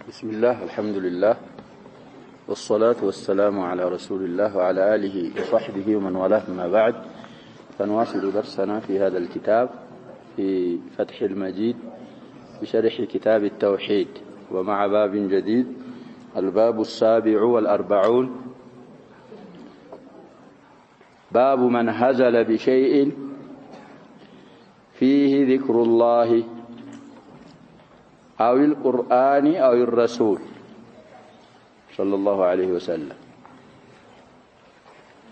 بسم الله الحمد لله والصلاة والسلام على رسول الله وعلى آله وصحبه ومن والاه ما بعد. فنواصل درسنا في هذا الكتاب في فتح المجيد بشرح كتاب التوحيد ومع باب جديد الباب 47 باب من هزل بشيء فيه ذكر الله أو القرآن أو الرسول صلى الله عليه وسلم.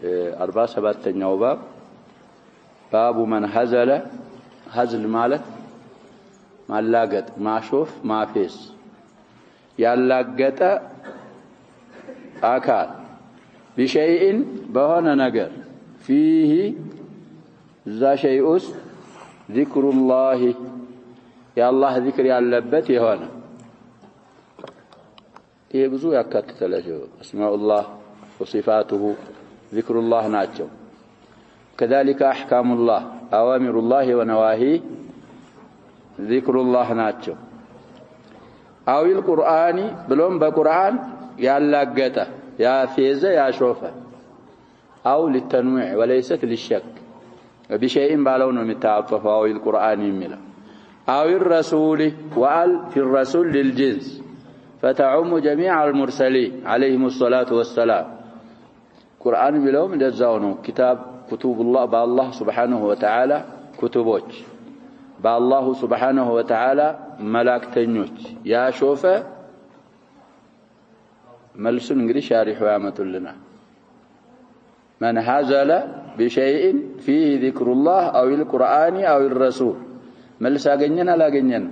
47 باب من هزل مالت ማላገጥ ማሾፍ ማፌስ ያላገጠ አካል بشيء በሆነ ነገር فيه ذا شيء ذكر الله يا الله ذكر ያለበት የሆነ ይሄ ብዙ ያካትታለሁ اسماء الله وصفاته ذكر الله ናቸው كذلك احكام الله اوامر الله ونواهيه ذكر الله ናቸው أو القرآن بلوم بقرآن ያላገጠ ያፌዘ ያሾፈ أو للتنويع وليست للشك بشيء ባለው ነው የሚታጠፈው أو القرآن የሚለው أو الرسول وال في الرسول للجنس فتعم جميع المرسلين عليهم الصلاة والسلام قرآن بلوم እንደዛው ነው كتاب كتب الله بالله سبحانه وتعالى كتبوች بالله سبحانه وتعالى ملائكتኞች ያሾፈ መልሱን እንግዲህ ሻሪሑ ያመጡልና من هزل بشيء فيه ذكر الله أو القرآن أو الرسول መልስ አገኘን አላገኘን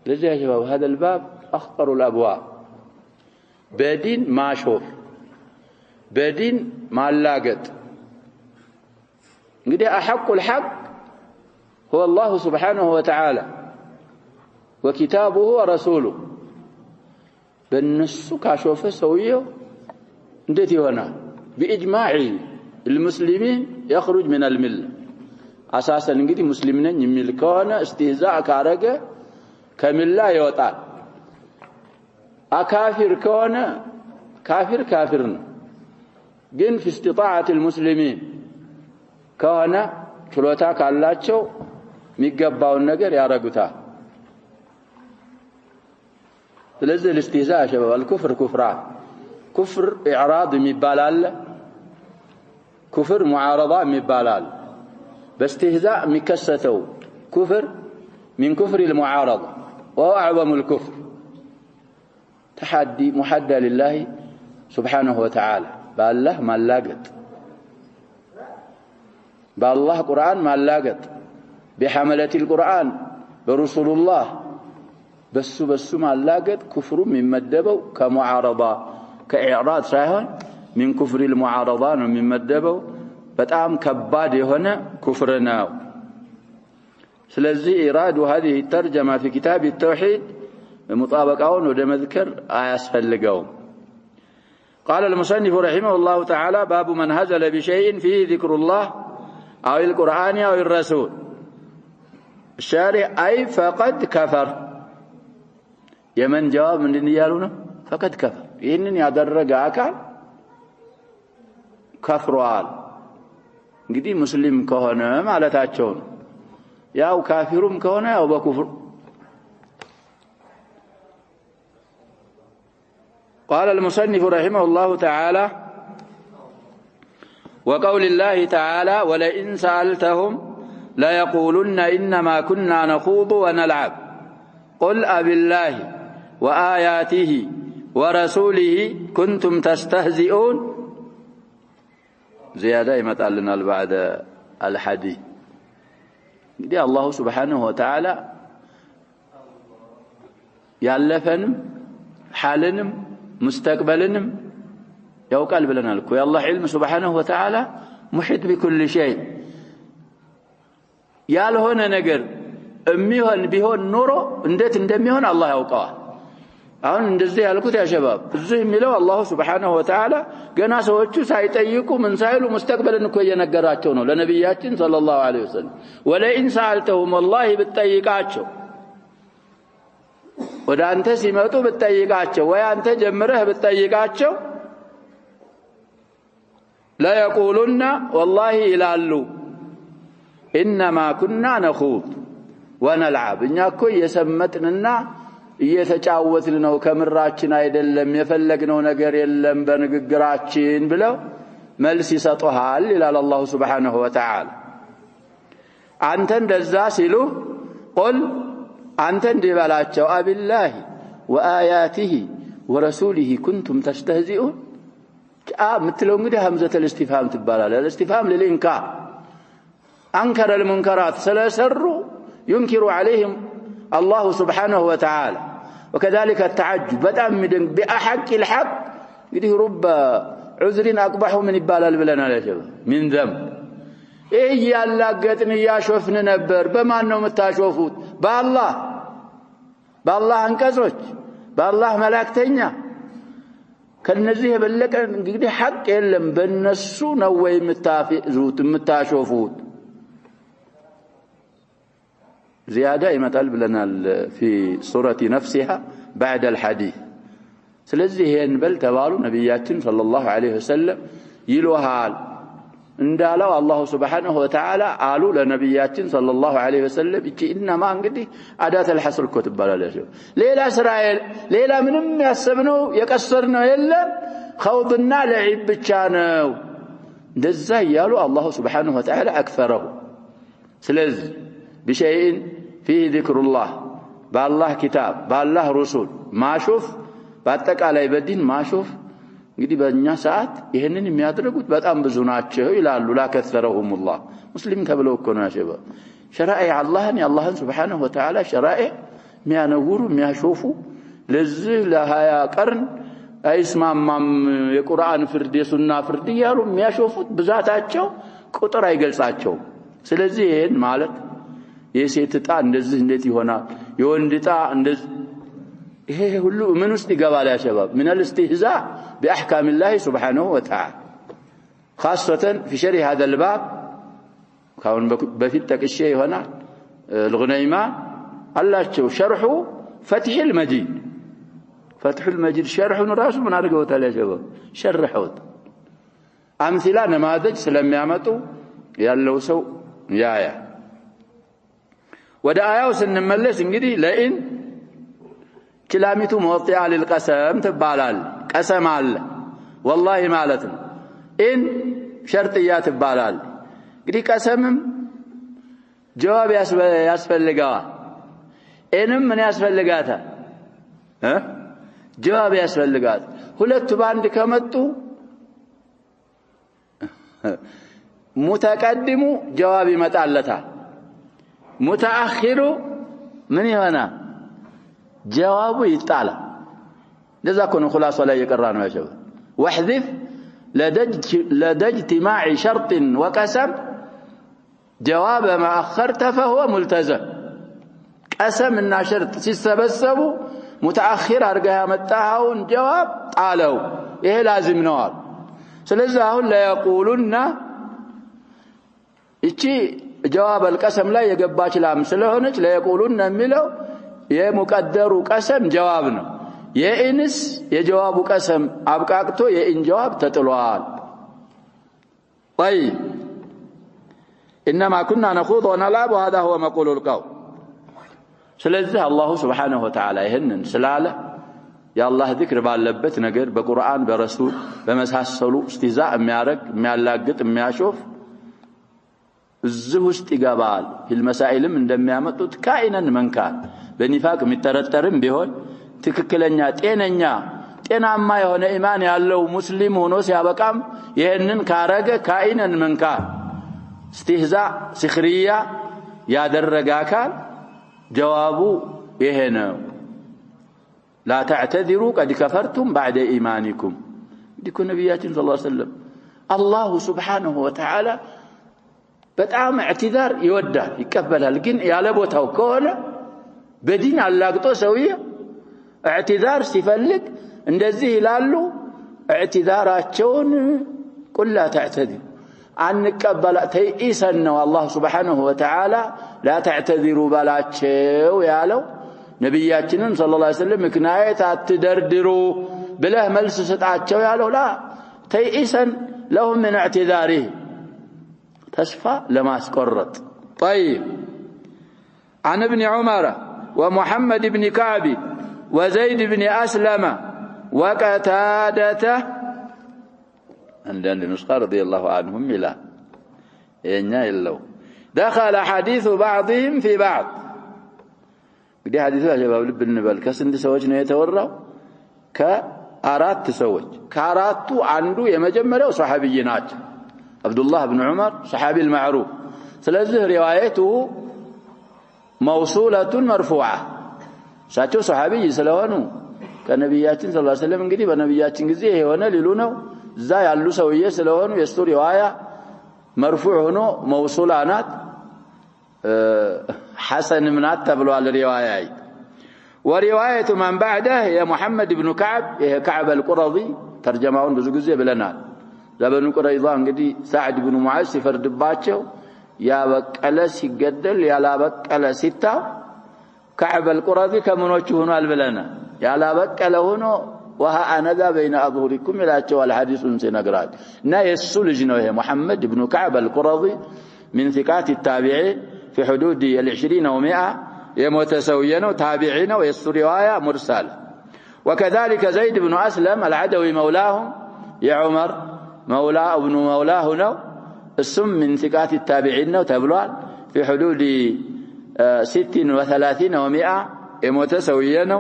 ለዚህ يا شباب هذا الباب أخطر الأبواب بدين ማሾፍ بدين ማላገጥ እንግዲህ أحق الحق هو الله سبحانه وتعالى وكتابه ورسوله بالنسو كاشوفه سويه እንዴት ይሆናል بإجماع المسلمين يخرج من الملة أساسا እንግዲህ ሙስሊም ነኝ የሚል ከሆነ استهزاء ካረገ ከሚላ ይወጣል አካፊር ከሆነ ካፊር ነው ግን في استطاعة المسلمين ከሆነ ችሎታ ካላቸው የሚገባውን ነገር ያረጉታል ስለዚህ الاستهزاء شباب الكفر كفران كفر إعراض የሚባላል كفر معارضة የሚባላል باستهزاء የሚከሰተው كفر من كفر المعارضة وهو أعظم الكفر تحدي محدى لله سبحانه وتعالى بالله ملاقت بالله قرآن ملاقت بحملة القرآن برسول الله بس ملاقت كفر من مدبه كمعارضة كإعراض ساهن من كفر المعارضان ومن مدبه بتأم كباد هنا كفرنا سلزي إراد هذه الترجمة في كتاب التوحيد مطابقون ودمذكر أسفل لقوم قال المصنف رحمه الله تعالى باب من هزل بشيء فيه ذكر الله أو القرآن أو الرسول الشارع أي فقد كفر يمن جواب من ديالنا فقد كفر إنني أدرج أكل كفرال قدي مسلم كهنا ما لا تأجون يا أو كافرهم كهنا أو بكفر قال المصنف رحمه الله تعالى وقول الله تعالى ولئن سألتهم لا يقولن إنما كنا نخوض ونلعب قل أبالله وآياته ورسوله كنتم تستهزئون زيادة يمتعلنا بعد الحديث دي الله سبحانه وتعالى يالفنم حالنم مستقبلنم يوقال بلنا لكم يا الله علم سبحانه وتعالى محيط بكل شيء يال هنا نجر أميهن بيهن نورو اندت اندميهن الله يوقاه አሁን እንደዚህ ያልኩት ያ شباب እዚህ የሚለው አላህ Subhanahu Wa Ta'ala ገና ሰዎቹ ሳይጠይቁ ምን ሳይሉ ሙስተቅበልን እኮ እየነገራቸው ነው ለነብያችን ሰለላሁ ዐለይሂ ወሰለም ወለኢን ሰአልተሁም والله ብትጠይቃቸው ወደ አንተ ሲመጡ ብትጠይቃቸው ወይ አንተ ጀምረህ ብትጠይቃቸው لا يقولون والله ይላሉ انما كنا نخوض ونلعب እኛ እኮ እየሰመጥንና እየተጫወትን ነው ከምራችን አይደለም የፈለግነው ነገር የለም በንግግራችን ብለው መልስ ይሰጡሃል ይላል አላህ Subhanahu Wa Ta'ala አንተ እንደዛ ሲሉ قل አንተ እንዲበላቸው አቢላሂ ወአያቲሂ ወረሱሊሂ ኩንቱም ተስተህዚኡን ምትለው እንግዲህ ሐምዘተ الاستفهام ትባላል الاستفهام للإنكار أنكر المنكرات سلسروا ينكر عليهم الله سبحانه وتعالى وكذلك التعجب بدأ بأحق الحق يقول رب عذر أقبح من يبالال بلنا من ذنب إيه يالاقتني يا شوفن نبر بما أنه متاشوفوت بالله انكسوش بالله ملاكتنيا كالنزيه بلك እንግዲህ حق የለም በእነሱ ነው ወይ የምታሾፉት زياده يمثل لنا في سوره نفسها بعد الحديث ስለዚህ ይሄን በል ተባሉ ነብያችን ሰለላሁ ዐለይሂ ወሰለም ይሉሃል እንዳለው አላህ Subhanahu Wa Ta'ala አሉ ለነብያችን ሰለላሁ ዐለይሂ ወሰለም እቺ انما እንግዲህ አዳተ الحصر እኮ ትባላለች ሌላ እስራኤል ሌላ ምንም ያሰብነው የቀሰርነው የለም خوضና ለዒብ ብቻ ነው እንደዛ ያሉ አላህ Subhanahu Wa Ta'ala አክፈረው ስለዚህ بشيء فيه ذكر الله بالله كتاب بالله رسول ما شوف በአጠቃላይ በዲን ማሾፍ እንግዲህ በእኛ ሰዓት ይሄንን የሚያደርጉት በጣም ብዙ ናቸው ይላሉ ላከሰረሁሙላህ ሙስሊም ተብለው እኮ ነው ያሸበ ሸራኢ አላህን ያላህን Subhanahu Wa Ta'ala ሸራኢ የሚያነውሩ የሚያሾፉ ለዚህ ለ20 ቀርን አይስማማም የቁርአን ፍርድ የሱና ፍርድ ያሉ የሚያሾፉት ብዛታቸው ቁጥር አይገልጻቸው ስለዚህ ይሄን ማለት የሴት ጣ እንደዚህ እንዴት ይሆናል የወንድ ጣ እንደዚህ ይሄ ሁሉ ምን ውስጥ ይገባል ያ ሸባብ من الاستهزاء باحكام الله سبحانه وتعالى خاصه في شرح هذا الباب كون بفيت تكشي هنا الغنيمه الله شرح فتح المجيد فتح المجيد شرح راس من ارجوت يا شباب شرحوت امثله نماذج ስለሚያመጡ ያለው ሰው ያያ ወደ አያው ስንመለስ እንግዲህ ለኢን كلامته موطئة للقسم تبالال قسم الله والله مالتنا إن شرطيات تبالال قدي قسمم جواب يسفل لقاء إنم من يسفل لقاتا جواب يسفل لقاء هلت باند كمتو متقدم جواب متعلتا متأخر من هنا جوابه يطالع لذا كن خلاصه لا يقرانه يا شباب واحذف لدى اجتماع شرط وقسم جواب ما اخرت فهو ملتزم قسم ان شرط سيسبسبوا متاخر ارجع متاعون جواب طالوا ايه لازم نوال ስለዚህ አሁን لا يقولون እቺ جواب القسم لا የገባች ላም ስለሆነች لا يقولون የሚለው የሙቀደሩ ቀሰም ጀዋብ ነው የኢንስ የጀዋቡ ቀሰም አብቃቅቶ የኢን ጀዋብ ተጥሏል طيب انما كنا نخوض ونلعب وهذا هو مقول القول ስለዚህ አላህ Subhanahu Wa Ta'ala ይሄንን ስላለ ያላህ ذكر ባለበት ነገር በቁርአን በረሱል በመሳሰሉ እስቲዛ የሚያረግ የሚያላግጥ የሚያሾፍ እዚህ ውስጥ ይገባል ፊልመሳኢልም እንደሚያመጡት ካኢነን መንካን በኒፋቅ የሚተረተርም ቢሆን ትክክለኛ ጤናማ የሆነ ኢማን ያለው ሙስሊም ሆኖ ሲያበቃም ይሄንን ካረገ ካኢነን መንካን እስቲህዛ ሲኽሪያ ያደረገ አካል ጀዋቡ ይሄ ነው لا تعتذروا قد كفرتم بعد ايمانكم ዲኩ ነብያችን ሰለላሁ ዐለይሂ ወሰለም አላህ Subhanahu Wa Ta'ala በጣም اعتذار ይወዳል ይቀበላል ግን ያለ ቦታው ከሆነ በዲን አላግጦ ሰውዬ اعتذار ሲፈልግ እንደዚህ ይላሉ اعتذارአቸውን قل لا تعتذروا አንቀበላ ተይሰን ነው አላህ Subhanahu Wa Ta'ala لا تعتذروا ባላቸው ያለው ነብያችንን ሰለላሁ ዐለይሂ ወሰለም ምክንያት አትደርድሩ ብለህ መልስ ስጣቸው ያለው ላ ተይኢሰን ለሁም ምን اعتذاره ተስፋ ለማስቆረጥ طيب عن ابن عمر ومحمد بن كعب وزيد بن أسلم وقتادة عندنا نسخة رضي الله عنهم إلى إننا إلو دخل حديث بعضهم في بعض دي حديث يا شباب لب النبال كسند سوجنا يتوروا كأرات سوج كأراتو عنده يمجمله صحابيينات عبد الله بن عمر صحابي المعروف سلازه روايته موصولة مرفوعة ساتو صحابي سلوانو كنبياتين صلى الله عليه وسلم እንግዲህ በነብያችን ጊዜ የሆነ ሊሉ ነው እዛ ያሉ ሰውዬ ስለሆኑ የሱ ሪዋያ مرفوع ሆኖ موصولة ናት حسن منات ተብሏል ሪዋያይ وروايه من بعده يا محمد بن كعب كعب القرظي ترجماውን ብዙ ጊዜ ብለናል ዘበኑ ቁረይዛ እንግዲህ سعد بن معاذ ሲፈርድባቸው ያበቀለ ሲገደል ያላበቀለ ሲታ كعب القرظي ከመኖቹ ሆኗል ብለናል ያላበቀለ ሆኖ وها انا ذا بين اظهركم ይላቸው الحديث ሲነግራል እና የሱ ልጅ ነው ይሄ محمد بن كعب القرظي من ثقات التابعين في حدود 20 و100 يمتسوينه تابعين ويسو روايه مرسل وكذلك زيد بن أسلم العدوي مولاهم يا عمر مولاه ابن مولاه نو السم من ثقات التابعين تبلوان في حدود 36 و100 يمتسوينه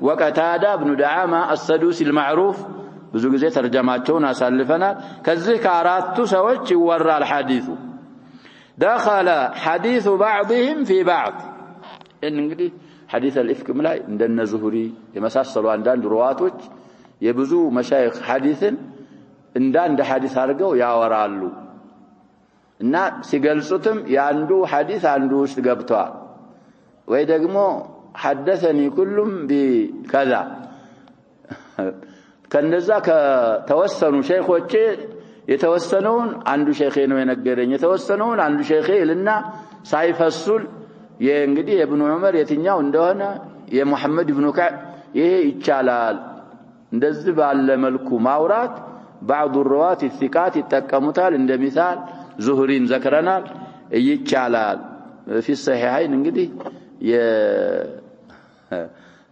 وقتادة بن دعامة السدوسي المعروف ብዙ ጊዜ ተርጀማቸውን አሳልፈናል ከዚህ ከአራቱ ሰዎች ይወራል ሐዲሱ دخل حديث بعضهم في بعض እንግዲህ حديث الافك ላይ እንደነ ዙሁሪ የመሳሰሉ አንዳንድ ሩዋቶች የብዙ መሻይኽ ሐዲስን እንደ ሐዲስ አድርገው ያወራሉ እና ሲገልጹትም ያንዱ ሐዲስ አንዱ ውስጥ ገብቷል ወይ ደግሞ حدثني كلهم بكذا ከነዛ ከተወሰኑ ሸይኾች የተወሰነውን አንዱ ሸይኽ ነው የነገረኝ የተወሰነውን አንዱ ሸይኽ ይልና ሳይፈሱል የእንግዲህ ኢብኑ ዑመር የትኛው እንደሆነ የሙሐመድ ኢብኑ ከዕብ ይሄ ይቻላል እንደዚህ ባለ መልኩ ማውራት بعض الرواه الثقات ይጠቀሙታል እንደ ሚሳል ዙህሪን ዘከረናል ይቻላል في الصحيحين እንግዲህ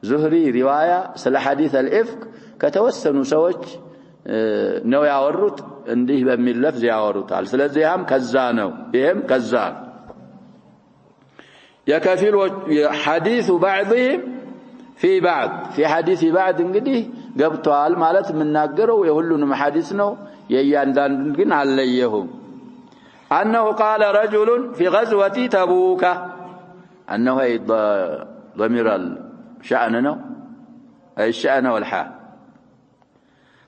የዙህሪ ሪዋያ ስለ ሐዲስ الافك ከተወሰኑ ሰዎች ነው ያወሩት እንዲህ በሚል ለፍዝ ያወሩታል ስለዚህ ያም ከዛ ነው ይሄም ከዛ يكفيل حديث بعضهم في بعض في حديث بعض እንግዲህ ገብቷል ማለት ምናገረው የሁሉንም ሐዲስ ነው የያንዳንዱ ግን አለየሁም انه قال رجل في غزوه تبوك انه ضمير الشأن ነው اي الشأن والحال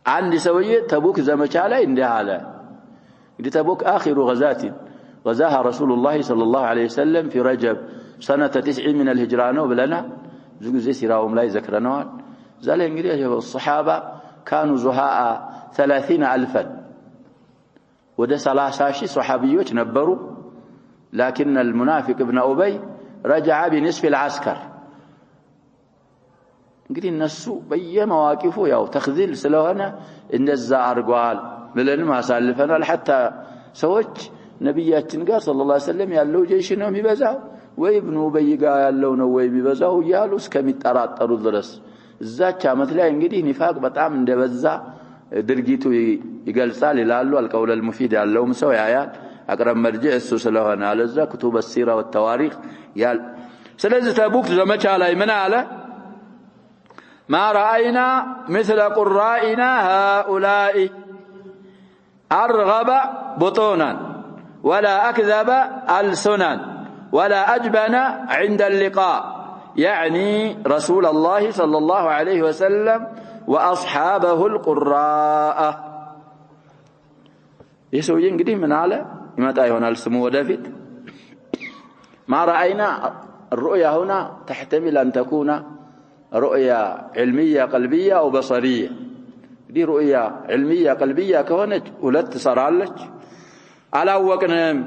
عند سويه تبوك ዘመቻ ላይ እንዲህ አለ እንግዲህ تبوك اخر غزات غزاها رسول الله صلى الله عليه وسلم في رجب سنة 9 من الهجرة ነው ብለና ብዙ ጊዜ ሲራውም ላይ ዘክረናል ዛለ እንግዲህ الصحابة كانوا زهاء 30000 ወደ 30000 ሱሐቢዮች ነበሩ لكن المنافق ابن ابي رجع بنصف العسكر እንግዲህ እነሱ በየመዋቂፉ ያው ተخذيل ስለሆነ እንደዛ አርጓል ብለን ማሳልፈናል حتى ሰዎች ነብያችን ጋር ሰለላሁ ዐለይሂ ወሰለም ያለው ጀይሽ ነው የሚበዛው ወይ ኢብኑ ኡበይ ጋር ያለው ነው ወይ የሚበዛው ያሉ እስከሚጠራጠሩ ድረስ እዛች አመት ላይ እንግዲህ ኒፋቅ በጣም እንደበዛ ድርጊቱ ይገልጻል ይላሉ القول المفيد ያለውም ሰው ያያል አቅረብ መርጅዕ እሱ ስለሆነ አለዛ كتب السيره والتواريخ ያል ስለዚህ ተቡክ ዘመቻ ላይ ምን አለ ما راينا مثل قرائنا هؤلاء ارغب بطونا ولا اكذب السنن ولا اجبن عند اللقاء يعني رسول الله صلى الله عليه وسلم واصحابه القراء يسوي እንግዲህ ምን አለ ይመጣ ይሆናል ስሙ ወደፊት ما راينا الرؤيا هنا تحتمل ان تكون رؤيا علميه قلبيه او بصريه دي رؤيا علميه قلبيه كونت ሁለት ትሰራለች አላወቅንም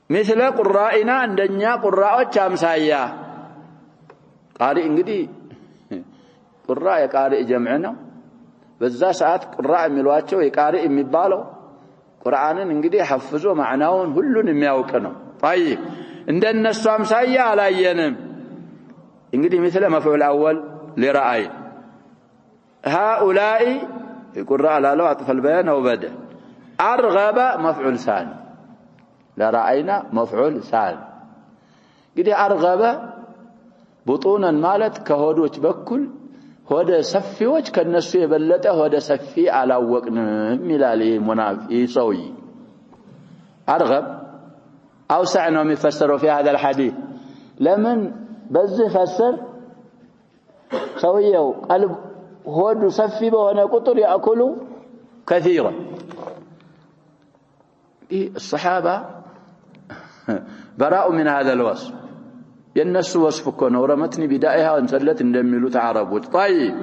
مثل قرائنا عندنا قراءዎች አምሳያ ቃሪ እንግዲህ ቁራ የቃሪ ጀምዕ ነው በዛ ሰዓት ቁራ የሚሏቸው የቃሪ የሚባለው ቁርአንን እንግዲህ ሐፍዞ ማዕናውን ሁሉን የሚያውቅ ነው طيب እንደነሱ አምሳያ አላየንም እንግዲህ مثل مفعول اول لرأي هؤلاء القراء لا عطف البيان او بدل ارغب مفعول ثاني لرأينا مفعول ثاني እንግዲህ ارغب بطونا ማለት ከሆዶች በኩል ሆደ ሰፊዎች ከነሱ የበለጠ ሆደ ሰፊ አላወቅንም ይላል ሙናፊቅ ሰውይ ارغب اوسع ነው የሚፈሰረው في هذا الحديث ለምን በዚህ ፈሰር ሰውየው قلب ሆዱ ሰፊ በሆነ ቁጥር ያأكሉ كثيرا الصحابه براء من هذا الوصف የነሱ ወስፍ እኮ ነው ረመትኒ ቢዳኢሃ ወንሰለት እንደሚሉት አረቦች طيب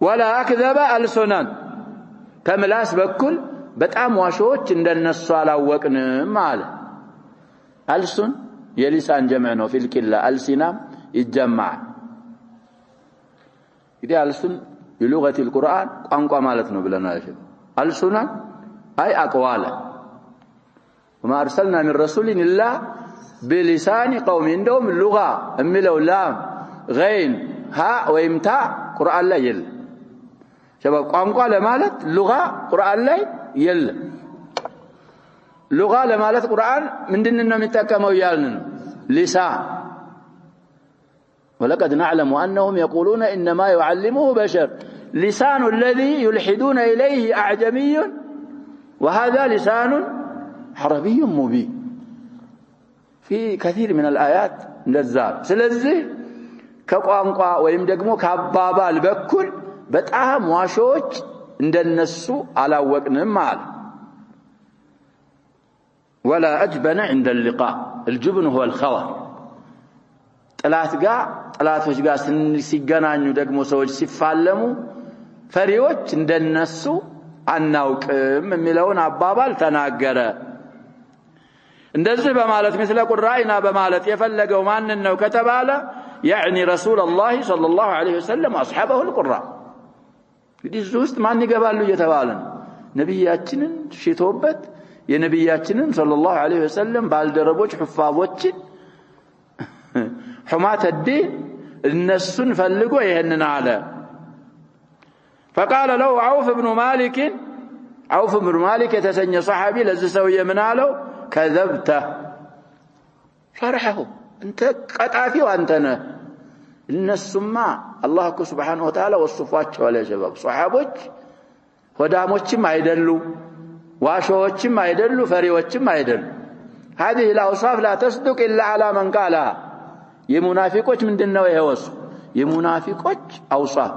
ولا اكذب السنن ከምላስ በኩል በጣም ዋሾች እንደነሱ አላወቅንም አለ አልሱን የሊሳን ጀምዕ ነው في الكلا السنا يجمع ይሄ አልሱን بلغه القران ቋንቋ ማለት ነው ብለናል አልሱና አይ አቅዋለ وما ارسلنا من رسول الا بلسان قوم عندهم اللغه املوا لام غين ها ويمتاء قران لا يل شباب ቋንቋ ለማለት لغه قران ላይ የለ لغه ለማለት قران ምንድነው የሚጠቀመው ያልን لسان ولقد نعلم انهم يقولون انما يعلمه بشر لسان الذي يلحدون اليه اعجمي وهذا لسان عربي مبين في كثير من الآيات نزال ስለዚህ ከቋንቋ ወይም ደግሞ ከአባባል በኩል በጣም ዋሾች እንደነሱ አላወቅንም ማለት ولا اجبن عند اللقاء الجبن هو الخوف ጥላቶች ጋር ሲገናኙ ደግሞ ሰዎች ሲፋለሙ ፈሪዎች እንደነሱ አናውቅም የሚለውን አባባል ተናገረ እንደዚህ በማለት مثل قرائنا በማለት የፈለገው ማን ነው ከተባለ يعني رسول الله صلى الله عليه وسلم اصحابه القراء እንግዲህ ውስጥ ማን ይገባሉ እየተባለ ነብያችንን ሽቶበት የነብያችንን صلى الله عليه وسلم ባልደረቦች حفاظዎችን حماة الدين النسن ፈልጎ ይሄንን አለ فقال له عوف بن مالك የተሰኘ صحابي ለዚህ ሰውዬ ምን አለው كذبت فرحه انت قطافيው አንተ ነህ እነሱማ አላህ Subhanahu Wa Ta'ala ወስፏቸው አለ ሸባብ ሷሃቦች ሆዳሞችም አይደሉ ዋሾችም አይደሉ ፈሪዎችም አይደሉ هذه الاوصاف لا تصدق الا على من قالها የሙናፊቆች ምንድነው ይሄውስ የሙናፊቆች አውሳፍ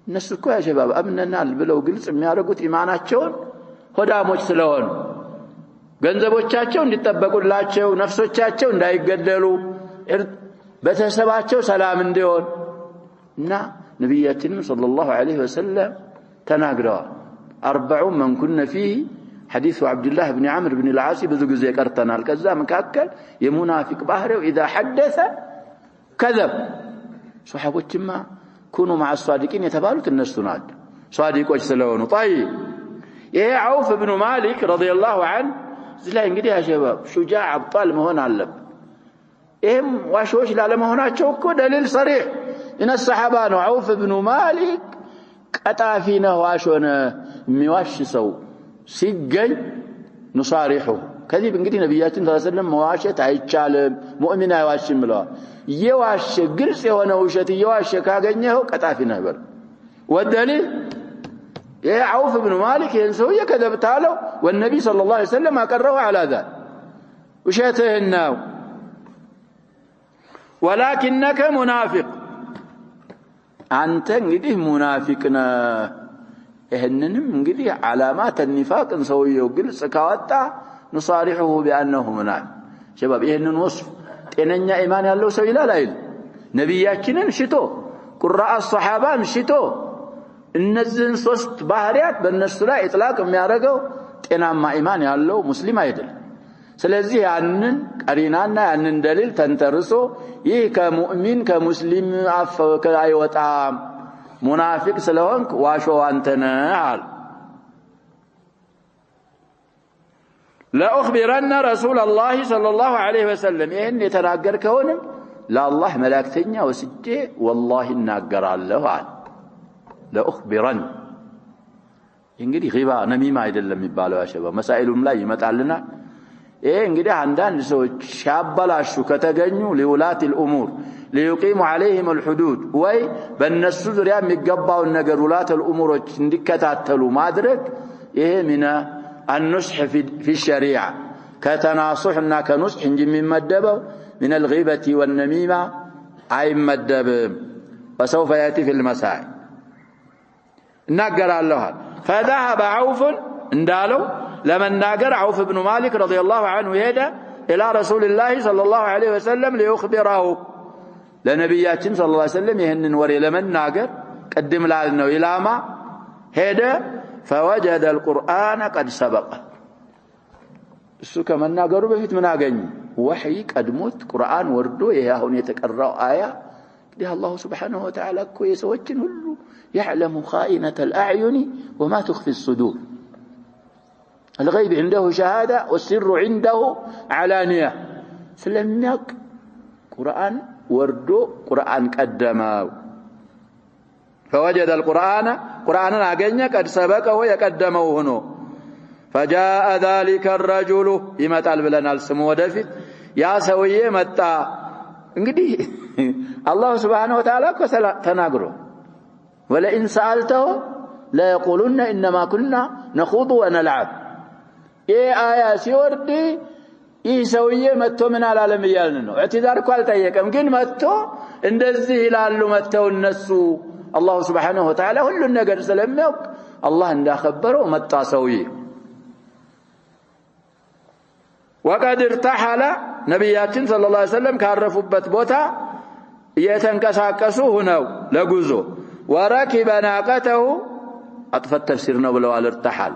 እነሱ እኮ ያ ሸባብ አምነናል ብለው ግልጽ የሚያደርጉት ኢማናቸውን ሆዳሞች ስለሆኑ ገንዘቦቻቸው እንዲጠበቁላቸው ነፍሶቻቸው እንዳይገደሉ በተሰባቸው ሰላም እንዲሆን እና ነብያችን ሰለላሁ ዐለይሂ ወሰለም ተናግረዋል 40 من كنا فيه حديث عبد الله بن عمرو بن العاص ብዙ ጊዜ ቀርተናል ከዛ መካከል የሙናፊቅ ባህሪው اذا حدث كذب ሱሐቦችማ كونوا مع الصادقين የተባሉት እነሱ ናቸው ሷዲቆች ስለሆኑ طيب ይሄ عوف بن مالك رضي الله عنه ዝላይ እንግዲህ ያ ሸባብ ሹጃዕ አብጣል መሆን አለበት ይሄም ዋሾች ላለመሆናቸው እኮ ደሊል صريح ان الصحابه ነው عوف بن مالك ቀጣፊ ነው ዋሾነ የሚዋሽ ሰው ሲገኝ نصارحه ከዚህ እንግዲህ ነብያችን ሰለላሁ ዐለይሂ ወሰለም መዋሸት አይቻልም ሙእሚን አይዋሽም ብለዋል የዋሸ ግልጽ የሆነ ውሸት የዋሸ ካገኘው ቀጣፊ ነው ይበል ወደሊል يا عوف بن مالك ينسوي كذبت له والنبي صلى الله عليه وسلم أقره على ذلك وشاته الناو ولكنك منافق أنت انقده منافقنا إهننم انقده علامات النفاق نسويه وقل سكاوتا نصارحه بأنه منافق شباب إهنن وصف إننا إيمان الله سوي لا لا نبياتنا شتو قراء الصحابة شتو እነዚህን ሶስት ባህሪያት በእነሱ ላይ ኢጥላቅ የሚያደርገው ጤናማ ኢማን ያለው ሙስሊም አይደለም ስለዚህ ያንን ቀሪናና ያንን ደሊል ተንተርሶ ይህ ከሙእሚን ከሙስሊም አፍ አይወጣም ሙናፊቅ ስለሆንክ ዋሾ አንተ ነህ አለ ለأخبرن رسول الله صلى الله عليه وسلم ይሄን የተናገርከውንም ለአላህ መላእክተኛ ወስጄ والله እናገራለሁ አለ ለأخبرن እንግዲህ ጊባ ነሚማ አይደለም የሚባለው ያሸባ መሳኢሉም ላይ ይመጣልና ይሄ እንግዲህ አንዳንድ ሰዎች ሻባላሹ ከተገኙ لولاة الامور ليقيموا عليهم الحدود ወይ በእነሱ ዙሪያ የሚገባው ነገር ولاة الامورዎች እንዲከታተሉ ማድረግ ይሄ ሚና النصح في الشريعه كتناصحنا كنصح እንጂ የሚመደበው من الغيبه والنميمه አይመደብም وسوف ياتي في المسائل እናገራለሁ فذهب عوف እንዳለው لمناجر عوف بن مالك رضي الله عنه يهدى إلى رسول الله صلى الله عليه وسلم ليخبره لنبياتين صلى الله عليه وسلم يهنن وري لمناجر قدم لنا إلى ما هدى فوجد القرآن قد سبق السكة مناجر بفيت مناجن وحي قد موت قرآن وردو يهون يتقرأ آية لها الله سبحانه وتعالى كويس وجن هلو يعلم خائنة الأعين وما تخفي الصدور الغيب عنده شهادة والسر عنده علانية سلمناك قرآن وردو قرآن قدمه فوجد القرآن قرآن أجنّا قد سبقه يقدمه هنا فجاء ذلك الرجل يمتال بلنا السمو ودفت يا سويه متى انجدي الله سبحانه وتعالى تناغرو ولئن سألته لا يقولون إنما كنا نخوض ونلعب ايه آية سيوردي ايه سويه متو من العالم يالنو اعتذار كوالتايكم ግን መጥቶ እንደዚህ ይላሉ መተው እነሱ الله سبحانه وتعالى ሁሉ ነገር ስለሚያውቅ الله እንዳخبረው መጣ ሰውዬ وقد ارتحل ነብያችን صلى الله عليه وسلم ካረፉበት ቦታ እየተንቀሳቀሱ ሆነው ለጉዞ وركب ناقته اطفى التفسير ነው ብለዋል ارتحل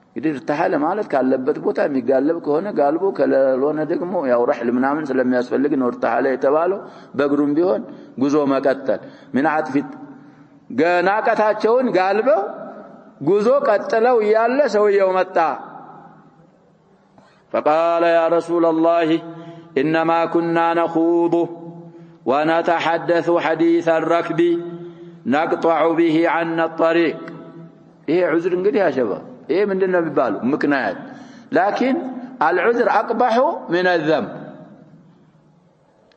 እንግዲህ ارتحل ማለት ካለበት ቦታ የሚጋለብ ከሆነ ጋልቦ ከለሎነ ደግሞ ያው ረህል ምናምን ስለሚያስፈልግ ነው ارتحل የተባለው በእግሩም ቢሆን ጉዞ መቀጠል ምን አጥፊት ናቀታቸውን ጋልበው ጉዞ ቀጥለው ያለ ሰውየው መጣ فقال يا رسول الله انما كنا نخوض ونتحدث حديث الركب نقطع به عنا الطريق ايه عذر እንግዲህ يا شباب ايه ምንድነው የሚባለው ምክንያት لكن العذر اقبح من الذنب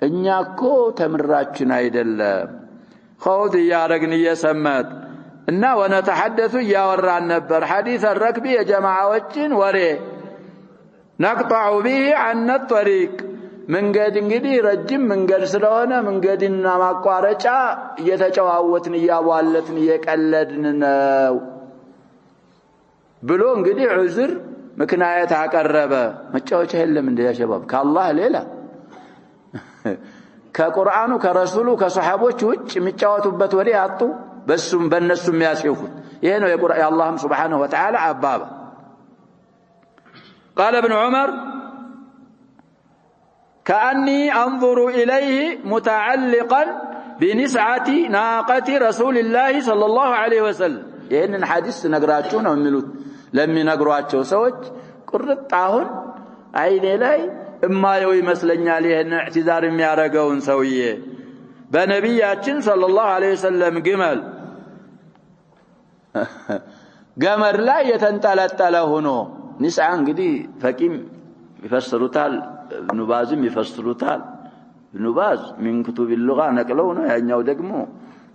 እኛ እኮ ተምራችን አይደለም خوض ያረግን እየሰማት እና ونتحدث ያወራን ነበር حديث الركب የጀማዓዎችን ወሬ نقطع به عنا الطريق መንገድ እንግዲህ ረጅም መንገድ ስለሆነ መንገድና ማቋረጫ እየተጨዋወትን ያዋለትን እየቀለድን ነው ብሎ እንግዲህ ዑዝር ምክንያት አቀረበ መጫወቻ የለም እንደ ያ ሸባብ ከአላህ ሌላ ከቁርአኑ ከረሱሉ ከሱሐቦች ውጭ የሚጫወቱበት ወሬ አጡ በሱም በነሱም ያስዩፉት ይሄ ነው የአላህ Subhanahu Wa Ta'ala አባባ قال ابن عمر كأني أنظر إليه متعلقا بنسعة ناقة رسول الله صلى الله عليه وسلم يعني الحديث نقرأتونه وملوت لما نقرأته سوت قررت عهن عيني لاي إما يوي مسلني عليه أن اعتذار ميارقون سويه بنبياتين صلى الله عليه وسلم قمر لا يتنتلتلهنو نسعان قدي فكيم يفسرتال ابن باز يفسرتال ابن باز من كتب اللغة نقلونه ያኛው ደግሞ